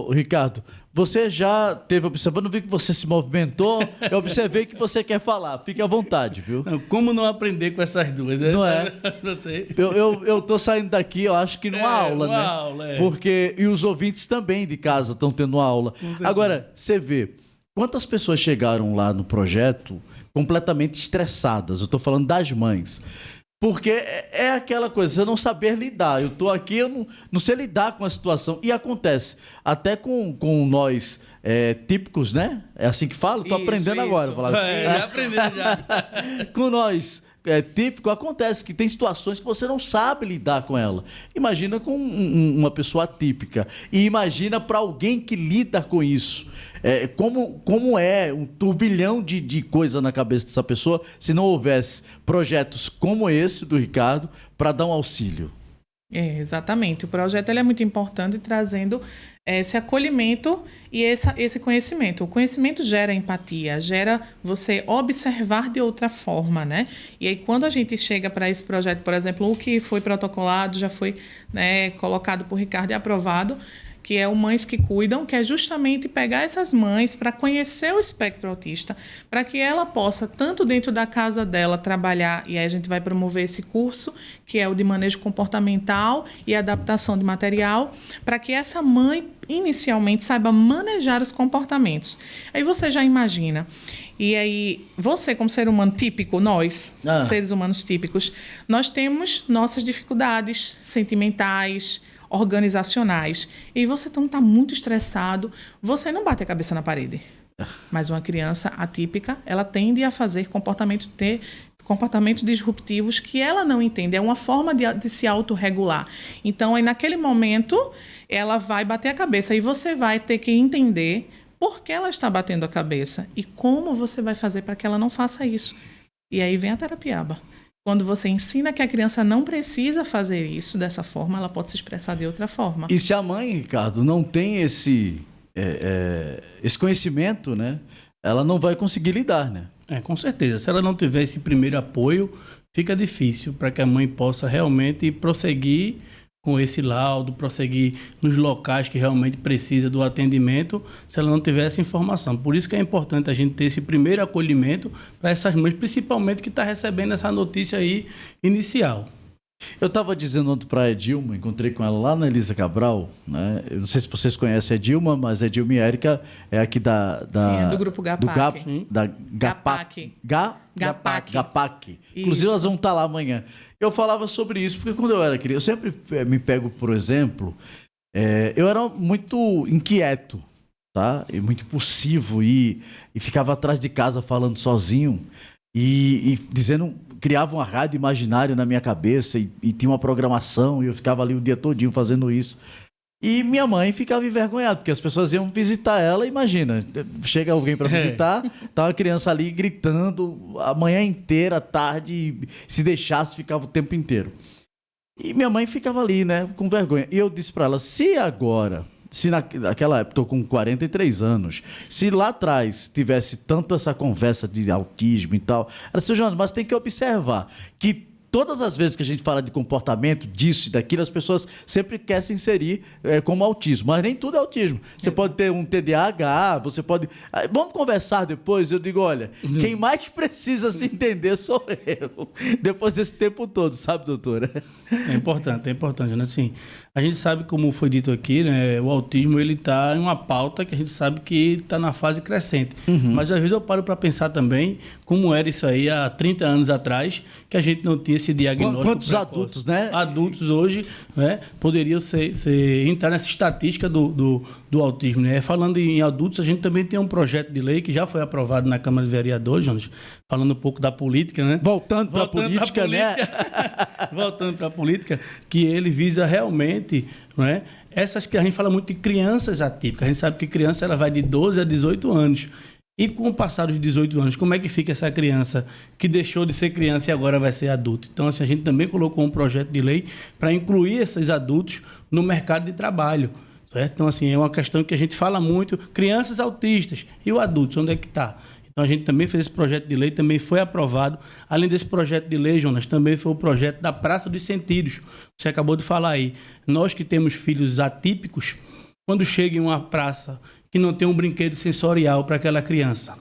Ricardo, você já teve observando, vi que você se movimentou, eu observei que você quer falar, fique à vontade, viu? Não, como não aprender com essas duas? Né? Não é? Não sei. Eu tô saindo daqui, eu acho que numa aula, né? Aula, Porque, e os ouvintes também de casa estão tendo aula. Agora, você vê, quantas pessoas chegaram lá no projeto completamente estressadas? Eu tô falando das mães. Porque é aquela coisa, você não saber lidar. Eu tô aqui, eu não sei lidar com a situação. E acontece, até com nós típicos, né? É assim que fala? Tô aprendendo agora. Já aprendi, já. Com nós típico, acontece que tem situações que você não sabe lidar com ela. Imagina com uma pessoa atípica. E imagina para alguém que lida com isso. Como é um turbilhão de coisa na cabeça dessa pessoa se não houvesse projetos como esse do Ricardo para dar um auxílio. Exatamente. O projeto ele é muito importante, trazendo esse acolhimento e esse conhecimento. O conhecimento gera empatia, gera você observar de outra forma, né? E aí, quando a gente chega para esse projeto, por exemplo, o que foi protocolado, já foi, né, colocado por Ricardo e aprovado, que é o Mães que Cuidam, que é justamente pegar essas mães para conhecer o espectro autista, para que ela possa, tanto dentro da casa dela, trabalhar, e aí a gente vai promover esse curso, que é o de manejo comportamental e adaptação de material, para que essa mãe, inicialmente, saiba manejar os comportamentos. Aí você já imagina. E aí, você como ser humano típico, nós, seres humanos típicos, nós temos nossas dificuldades sentimentais, organizacionais. E você está muito estressado, você não bate a cabeça na parede. Mas uma criança atípica, ela tende a fazer comportamentos disruptivos que ela não entende. É uma forma de se autorregular. Então, aí, naquele momento, ela vai bater a cabeça. E você vai ter que entender por que ela está batendo a cabeça e como você vai fazer para que ela não faça isso. E aí vem a terapia ABA. Quando você ensina que a criança não precisa fazer isso dessa forma, ela pode se expressar de outra forma. E se a mãe, Ricardo, não tem esse conhecimento, né? Ela não vai conseguir lidar, né? Com certeza. Se ela não tiver esse primeiro apoio, fica difícil para que a mãe possa realmente prosseguir com esse laudo, prosseguir nos locais que realmente precisa do atendimento, se ela não tiver essa informação. Por isso que é importante a gente ter esse primeiro acolhimento para essas mães, principalmente que está recebendo essa notícia aí inicial. Eu estava dizendo ontem para a Edilma, encontrei com ela lá na Elisa Cabral, né? Eu não sei se vocês conhecem a Edilma, mas a Edilma e a Érica é aqui Sim, é do grupo GAPAC. GAPAC. Inclusive, elas vão estar lá amanhã. Eu falava sobre isso, porque quando eu era criança, eu sempre me pego, por exemplo, eu era muito inquieto. tá? E muito impulsivo e ficava atrás de casa falando sozinho e dizendo, criava uma rádio imaginária na minha cabeça e tinha uma programação e eu ficava ali o dia todinho fazendo isso. E minha mãe ficava envergonhada, porque as pessoas iam visitar ela, imagina, chega alguém para visitar, tá uma criança ali gritando a manhã inteira, à tarde, se deixasse ficava o tempo inteiro. E minha mãe ficava ali, né, com vergonha. E eu disse para ela, se naquela época, estou com 43 anos, se lá atrás tivesse tanto essa conversa de autismo e tal, ela disse, João, mas tem que observar que todas as vezes que a gente fala de comportamento, disso e daquilo, as pessoas sempre querem se inserir como autismo, mas nem tudo é autismo. Você pode ter um TDAH, você pode... Vamos conversar depois? Eu digo, olha, quem mais precisa se entender sou eu, depois desse tempo todo, sabe, doutora? É importante, né? Assim, a gente sabe, como foi dito aqui, né? O autismo, ele está em uma pauta que a gente sabe que está na fase crescente. Mas às vezes eu paro para pensar também como era isso aí há 30 anos atrás, que a gente não tinha esse diagnóstico. Quantos precoce. adultos, né? Adultos hoje, né? Poderiam entrar nessa estatística do autismo, né? Falando em adultos, a gente também tem um projeto de lei que já foi aprovado na Câmara de Vereadores, Jonas, falando um pouco da política, né? Voltando para a política, né? Voltando para a política, que ele visa realmente, não é? Essas que a gente fala muito de crianças atípicas. A gente sabe que criança ela vai de 12 a 18 anos. E com o passar dos 18 anos, como é que fica essa criança que deixou de ser criança e agora vai ser adulto? Então, assim, a gente também colocou um projeto de lei para incluir esses adultos no mercado de trabalho. Certo? Então, assim, é uma questão que a gente fala muito, crianças autistas e o adulto, onde é que está? Então, a gente também fez esse projeto de lei, também foi aprovado. Além desse projeto de lei, Jonas, também foi o projeto da Praça dos Sentidos. Você acabou de falar aí. Nós que temos filhos atípicos, quando chega em uma praça que não tem um brinquedo sensorial para aquela criança.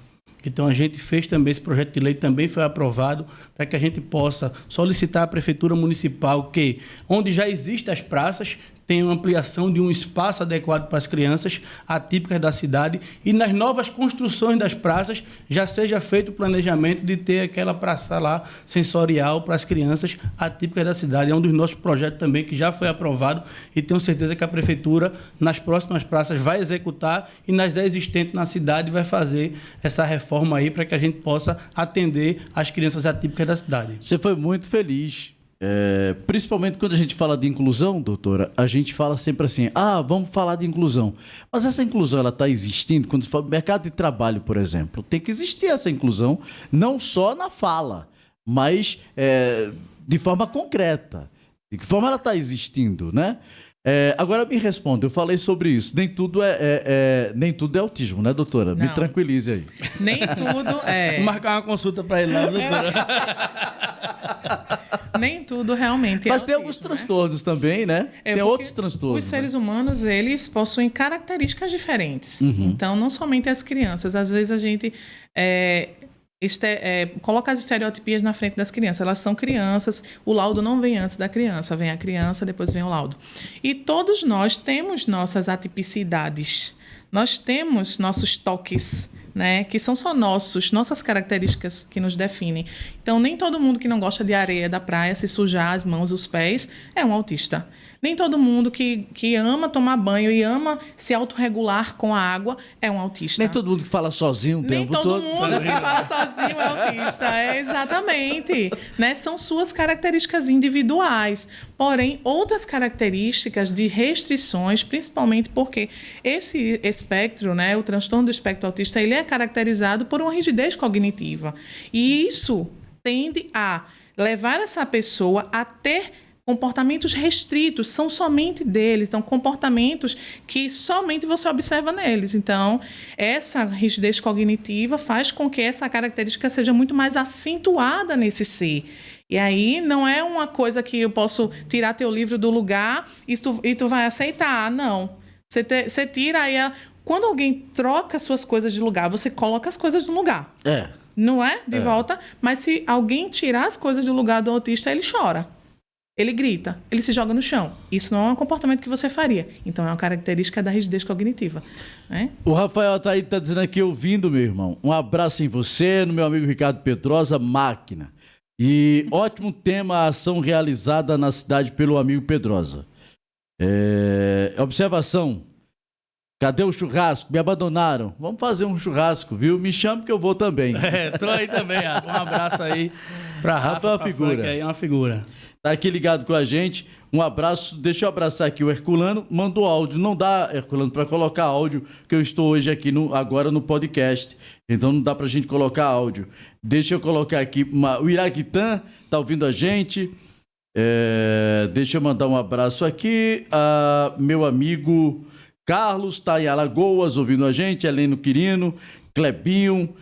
Então, a gente fez também esse projeto de lei, também foi aprovado, para que a gente possa solicitar à Prefeitura Municipal que, onde já existem as praças, tenha uma ampliação de um espaço adequado para as crianças atípicas da cidade e nas novas construções das praças já seja feito o planejamento de ter aquela praça lá sensorial para as crianças atípicas da cidade. É um dos nossos projetos também que já foi aprovado e tenho certeza que a Prefeitura, nas próximas praças, vai executar e nas existentes na cidade vai fazer essa reforma aí para que a gente possa atender as crianças atípicas da cidade. Você foi muito feliz. Principalmente quando a gente fala de inclusão, doutora, a gente fala sempre assim, vamos falar de inclusão. Mas essa inclusão, ela está existindo? Quando se fala mercado de trabalho, por exemplo, tem que existir essa inclusão, não só na fala, mas de forma concreta. De que forma ela está existindo, né? Agora me responda, eu falei sobre isso. Nem tudo nem tudo é autismo, né, doutora? Não. Me tranquilize aí. Nem tudo é. Vou marcar uma consulta para ele lá, doutora. Nem tudo realmente é Mas tem autismo, alguns transtornos também, né? Tem porque outros transtornos. Os seres humanos, eles possuem características diferentes. Então, não somente as crianças. Às vezes a gente coloca as estereotipias na frente das crianças. Elas são crianças, o laudo não vem antes da criança. Vem a criança, depois vem o laudo. E todos nós temos nossas atipicidades. Nós temos nossos toques, né, que são só nossas características que nos definem. Então, nem todo mundo que não gosta de areia da praia, se sujar as mãos, os pés, é um autista. Nem todo mundo que ama tomar banho e ama se autorregular com a água é um autista. Nem todo mundo que fala sozinho o tempo todo. Nem todo mundo que fala sozinho é autista. Exatamente. Né? São suas características individuais. Porém, outras características de restrições, principalmente porque esse espectro, né, o transtorno do espectro autista, ele é caracterizado por uma rigidez cognitiva. E isso tende a levar essa pessoa a ter comportamentos restritos, são somente deles, então comportamentos que somente você observa neles. Então, essa rigidez cognitiva faz com que essa característica seja muito mais acentuada nesse ser. E aí não é uma coisa que eu posso tirar teu livro do lugar e tu vai aceitar, não. Você tira aí, quando alguém troca suas coisas de lugar, você coloca as coisas no lugar. Não é? De volta. Mas se alguém tirar as coisas do lugar do autista, ele chora. Ele grita, ele se joga no chão. Isso não é um comportamento que você faria. Então, é uma característica da rigidez cognitiva. Né? O Rafael tá dizendo aqui, ouvindo, meu irmão. Um abraço em você, no meu amigo Ricardo Pedrosa, máquina. E ótimo tema, a ação realizada na cidade pelo amigo Pedrosa. Observação. Cadê o churrasco? Me abandonaram. Vamos fazer um churrasco, viu? Me chama que eu vou também. Tô aí também, Rafa. Um abraço aí pra Rafa. É uma figura. Frank, aí é uma figura. Tá aqui ligado com a gente. Um abraço. Deixa eu abraçar aqui o Herculano. Mandou áudio. Não dá, Herculano, para colocar áudio, que eu estou hoje aqui agora no podcast. Então não dá pra gente colocar áudio. Deixa eu colocar aqui. O Iraquitã tá ouvindo a gente. Deixa eu mandar um abraço aqui. Meu amigo Carlos está em Alagoas ouvindo a gente. Heleno Quirino, Clebinho.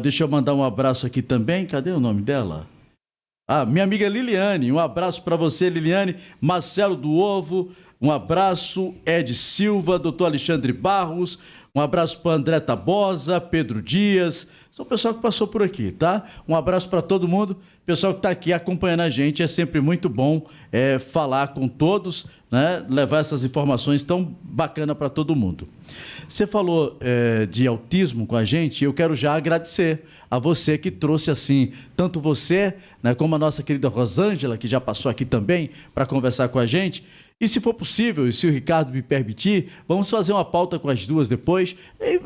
Deixa eu mandar um abraço aqui também. Cadê o nome dela? Minha amiga Liliane, um abraço para você, Liliane. Marcelo do Ovo, um abraço. Ed Silva, doutor Alexandre Barros, um abraço para André Tabosa, Pedro Dias. São o pessoal que passou por aqui, tá? Um abraço para todo mundo. Pessoal que está aqui acompanhando a gente, é sempre muito bom falar com todos, né? Levar essas informações tão bacanas para todo mundo. Você falou de autismo com a gente, e eu quero já agradecer a você que trouxe assim, tanto você, né, como a nossa querida Rosângela, que já passou aqui também para conversar com a gente. E se for possível, e se o Ricardo me permitir, vamos fazer uma pauta com as duas depois,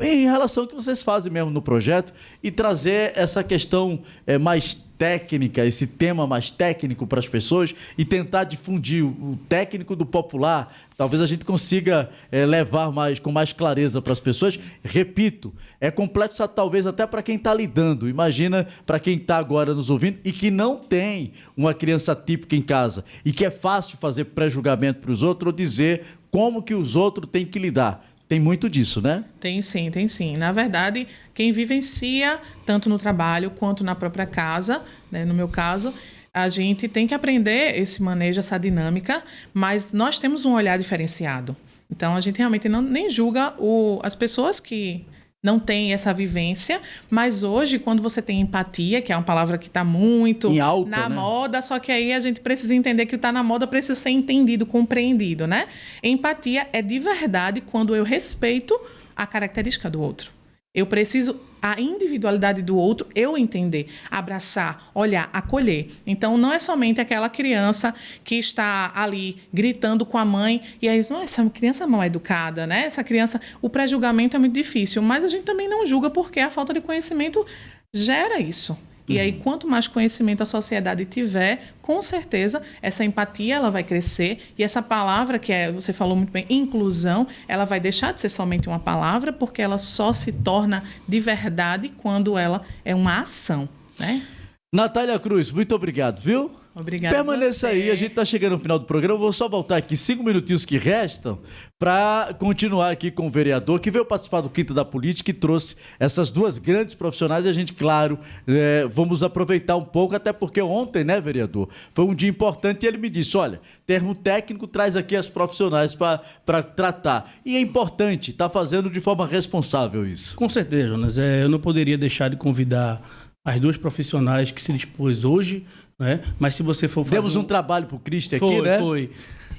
em relação ao que vocês fazem mesmo no projeto, e trazer essa questão mais técnica, esse tema mais técnico para as pessoas, e tentar difundir o técnico do popular. Talvez a gente consiga levar com mais clareza para as pessoas. Repito, é complexo talvez até para quem está lidando. Imagina para quem está agora nos ouvindo e que não tem uma criança típica em casa e que é fácil fazer pré-julgamento para os outros ou dizer como que os outros têm que lidar. Tem muito disso, né? Tem sim, tem sim. Na verdade, quem vivencia tanto no trabalho quanto na própria casa, né, no meu caso, a gente tem que aprender esse manejo, essa dinâmica, mas nós temos um olhar diferenciado. Então, a gente realmente nem julga as pessoas que não têm essa vivência, mas hoje, quando você tem empatia, que é uma palavra que está muito em alta, na né? moda, só que aí a gente precisa entender que o está na moda precisa ser entendido, compreendido, né? Empatia é de verdade quando eu respeito a característica do outro. Eu preciso a individualidade do outro, eu entender, abraçar, olhar, acolher. Então, não é somente aquela criança que está ali gritando com a mãe e aí, essa criança é mal educada, né? Essa criança, o pré-julgamento é muito difícil, mas a gente também não julga porque a falta de conhecimento gera isso. E aí, quanto mais conhecimento a sociedade tiver, com certeza, essa empatia ela vai crescer. E essa palavra, você falou muito bem, inclusão, ela vai deixar de ser somente uma palavra, porque ela só se torna de verdade quando ela é uma ação, né? Natália Cruz, muito obrigado, viu? Obrigada. Permaneça aí, a gente está chegando no final do programa. Eu vou só voltar aqui 5 minutinhos que restam para continuar aqui com o vereador que veio participar do Quinta da Política e trouxe essas duas grandes profissionais. E a gente, claro, vamos aproveitar um pouco, até porque ontem, né, vereador, foi um dia importante e ele me disse, olha, termo técnico traz aqui as profissionais para tratar. E é importante, está fazendo de forma responsável isso. Com certeza, Jonas. Eu não poderia deixar de convidar as duas profissionais que se dispôs hoje, né? Mas se você for fazer... Demos um trabalho pro Cristian aqui, né? Foi.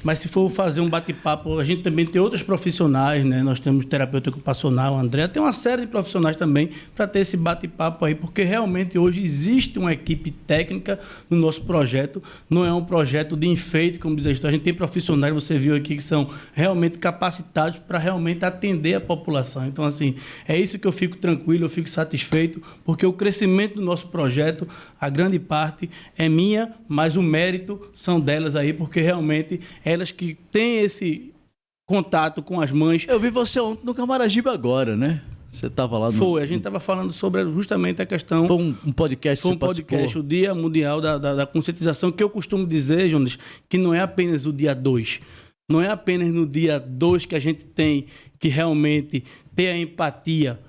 Mas se for fazer um bate-papo, a gente também tem outros profissionais, né? Nós temos terapeuta ocupacional, o André, tem uma série de profissionais também para ter esse bate-papo aí, porque realmente hoje existe uma equipe técnica no nosso projeto, não é um projeto de enfeite, como diz a história, a gente tem profissionais, você viu aqui, que são realmente capacitados para realmente atender a população. Então, assim, é isso que eu fico tranquilo, eu fico satisfeito, porque o crescimento do nosso projeto, a grande parte é minha, mas o mérito são delas aí, porque realmente elas que têm esse contato com as mães. Eu vi você ontem no Camaragibe agora, né? Você estava lá no... Foi, a gente estava falando sobre justamente a questão... Foi um podcast que você participou. O Dia Mundial da Conscientização, que eu costumo dizer, Jonas, que não é apenas o dia 2. Não é apenas no dia 2 que a gente tem que realmente ter a empatia,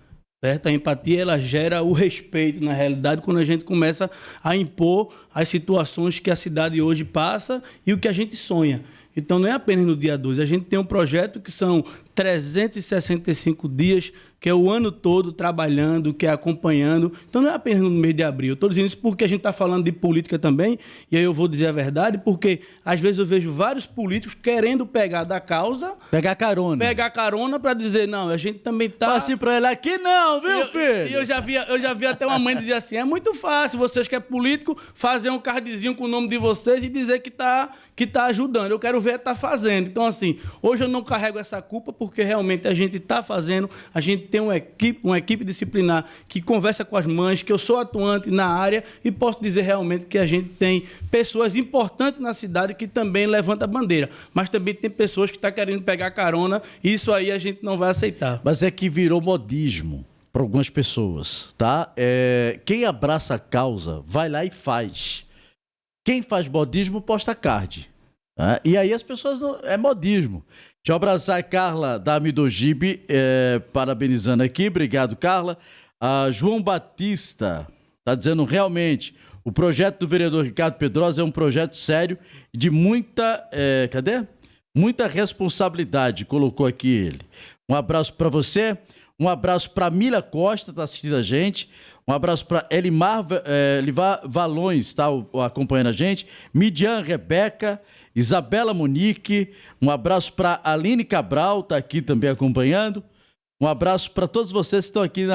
certo? A empatia, ela gera o respeito, na realidade, quando a gente começa a impor as situações que a cidade hoje passa e o que a gente sonha. Então, não é apenas no dia 2. A gente tem um projeto que são 365 dias, que é o ano todo trabalhando, que é acompanhando. Então, não é apenas no mês de abril. Eu estou dizendo isso porque a gente está falando de política também, e aí eu vou dizer a verdade, porque às vezes eu vejo vários políticos querendo pegar da causa... Pegar carona para dizer, não, a gente também está... Fala assim para ele, aqui não, viu, filho? E eu já vi até uma mãe dizer assim, é muito fácil, vocês que é político, fazer um cardzinho com o nome de vocês e dizer que tá ajudando. Eu quero ver resolver é estar fazendo. Então, assim, hoje eu não carrego essa culpa porque realmente a gente está fazendo, a gente tem uma equipe disciplinar que conversa com as mães, que eu sou atuante na área e posso dizer realmente que a gente tem pessoas importantes na cidade que também levantam a bandeira, mas também tem pessoas que estão querendo pegar carona e isso aí a gente não vai aceitar. Mas é que virou modismo para algumas pessoas, tá? Quem abraça a causa vai lá e faz. Quem faz modismo posta card. Tá? E aí as pessoas é modismo. Deixa eu abraçar a Carla da Amidogibe, parabenizando aqui. Obrigado, Carla. João Batista está dizendo realmente o projeto do vereador Ricardo Pedrosa é um projeto sério de muita... muita responsabilidade, colocou aqui ele. Um abraço para você. Um abraço para Mila Costa, está assistindo a gente. Um abraço para Elimar Valões, está acompanhando a gente. Midian Rebeca, Isabela Monique. Um abraço para Aline Cabral, está aqui também acompanhando. Um abraço para todos vocês que estão aqui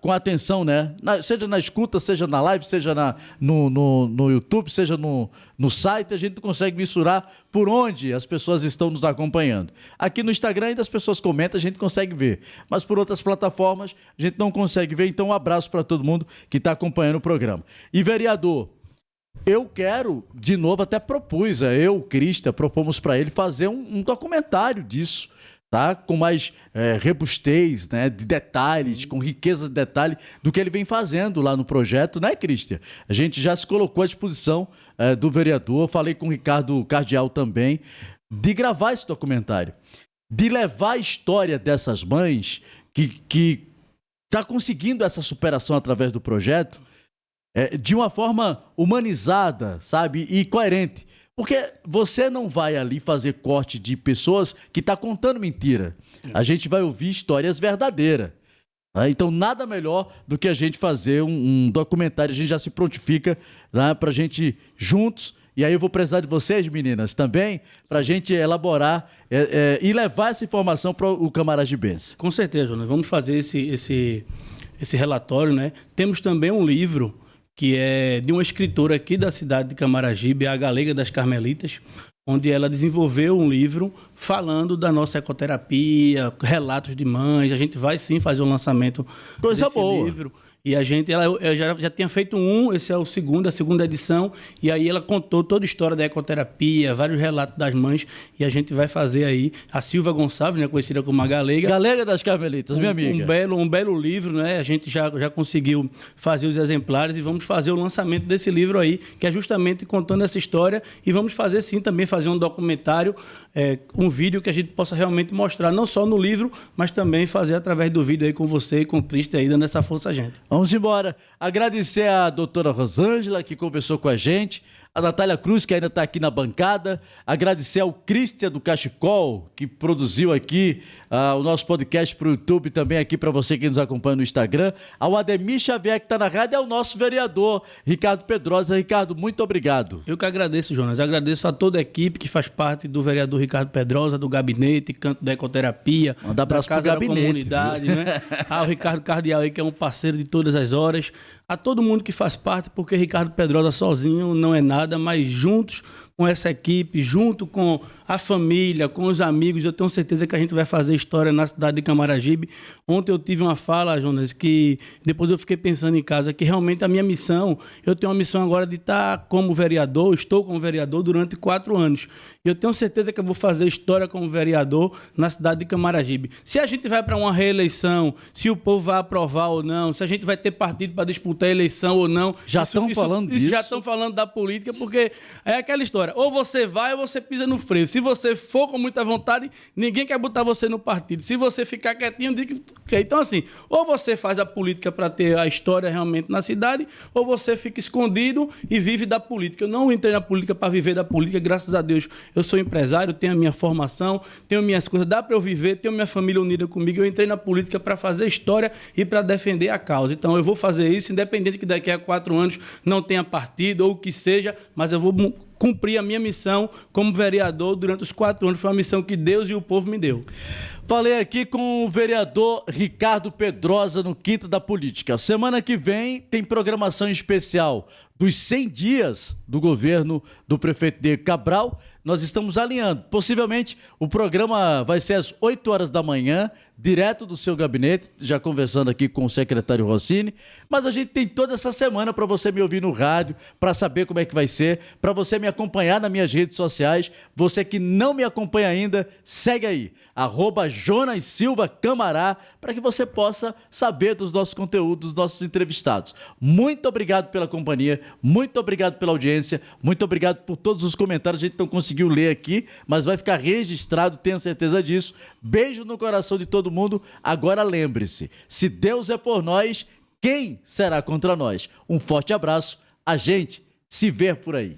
com atenção, né? Seja na escuta, seja na live, seja no YouTube, seja no site, a gente não consegue mensurar por onde as pessoas estão nos acompanhando. Aqui no Instagram ainda as pessoas comentam, a gente consegue ver, mas por outras plataformas a gente não consegue ver, então um abraço para todo mundo que está acompanhando o programa. E vereador, eu quero, de novo, até propus, o Crista, propomos para ele fazer um documentário disso, tá? Com mais robustez, né? De detalhes, com riqueza de detalhe do que ele vem fazendo lá no projeto, né, Cristian? A gente já se colocou à disposição do vereador, falei com o Ricardo Cardial também, de gravar esse documentário, de levar a história dessas mães que tá conseguindo essa superação através do projeto de uma forma humanizada, sabe? E coerente. Porque você não vai ali fazer corte de pessoas que estão contando mentira. A gente vai ouvir histórias verdadeiras. Tá? Então, nada melhor do que a gente fazer um documentário. A gente já se prontifica, né, para a gente juntos. E aí eu vou precisar de vocês, meninas, também, para a gente elaborar e levar essa informação para o camaragibense. Com certeza, nós vamos fazer esse relatório, né? Temos também um livro que é de uma escritora aqui da cidade de Camaragibe, a Galega das Carmelitas, onde ela desenvolveu um livro falando da nossa ecoterapia, relatos de mães. A gente vai sim fazer o lançamento desse livro. E a gente, ela já tinha feito esse é a segunda edição, e aí ela contou toda a história da ecoterapia, vários relatos das mães, e a gente vai fazer aí, a Silva Gonçalves, né, conhecida como a Galega. Galega das Carmelitas, minha amiga. Um belo livro, né, a gente já conseguiu fazer os exemplares e vamos fazer o lançamento desse livro aí, que é justamente contando essa história, e vamos fazer sim também, fazer um documentário, um vídeo que a gente possa realmente mostrar, não só no livro, mas também fazer através do vídeo aí com você e com o Cristo aí, dando essa força a gente. Vamos embora. Agradecer a doutora Rosângela, que conversou com a gente, a Natália Cruz, que ainda está aqui na bancada, agradecer ao Cristian do Cachecol, que produziu aqui o nosso podcast para o YouTube, também aqui para você que nos acompanha no Instagram, ao Ademir Xavier, que está na rádio, e ao nosso vereador, Ricardo Pedrosa. Ricardo, muito obrigado. Eu que agradeço, Jonas. Agradeço a toda a equipe que faz parte do vereador Ricardo Pedrosa, do gabinete, canto da ecoterapia, manda abraço da casa pro gabinete, da comunidade, né? Ao Ricardo Cardial aí, que é um parceiro de todas as horas, a todo mundo que faz parte, porque Ricardo Pedrosa sozinho não é nada, mas juntos com essa equipe, junto com a família, com os amigos, eu tenho certeza que a gente vai fazer história na cidade de Camaragibe. Ontem eu tive uma fala, Jonas, que depois eu fiquei pensando em casa, que realmente a minha missão, eu tenho uma missão agora de estar como vereador, estou como vereador durante 4 anos. E eu tenho certeza que eu vou fazer história como vereador na cidade de Camaragibe. Se a gente vai para uma reeleição, se o povo vai aprovar ou não, se a gente vai ter partido para disputar a eleição ou não. Já estão falando disso? Já estão falando da política, porque é aquela história. Ou você vai ou você pisa no freio. Se você for com muita vontade, ninguém quer botar você no partido. Se você ficar quietinho, diz que... Então, assim, ou você faz a política para ter a história realmente na cidade, ou você fica escondido e vive da política. Eu não entrei na política para viver da política, graças a Deus. Eu sou empresário, tenho a minha formação, tenho minhas coisas, dá para eu viver, tenho minha família unida comigo. Eu entrei na política para fazer história e para defender a causa. Então, eu vou fazer isso, independente que daqui a 4 anos não tenha partido ou o que seja, mas eu vou cumprir a minha missão como vereador durante os 4 anos. Foi uma missão que Deus e o povo me deu. Falei aqui com o vereador Ricardo Pedrosa no Quinta da Política. Semana que vem tem programação especial dos 100 dias do governo do prefeito Diego Cabral. Nós estamos alinhando. Possivelmente o programa vai ser às 8 horas da manhã, direto do seu gabinete, já conversando aqui com o secretário Rossini. Mas a gente tem toda essa semana para você me ouvir no rádio, para saber como é que vai ser, para você me acompanhar nas minhas redes sociais. Você que não me acompanha ainda, segue aí, @Jonas Silva Camará, para que você possa saber dos nossos conteúdos, dos nossos entrevistados. Muito obrigado pela companhia, muito obrigado pela audiência, muito obrigado por todos os comentários. A gente não conseguiu ler aqui, mas vai ficar registrado, tenho certeza disso. Beijo no coração de todo mundo. Agora lembre-se, se Deus é por nós, quem será contra nós? Um forte abraço, a gente se vê por aí.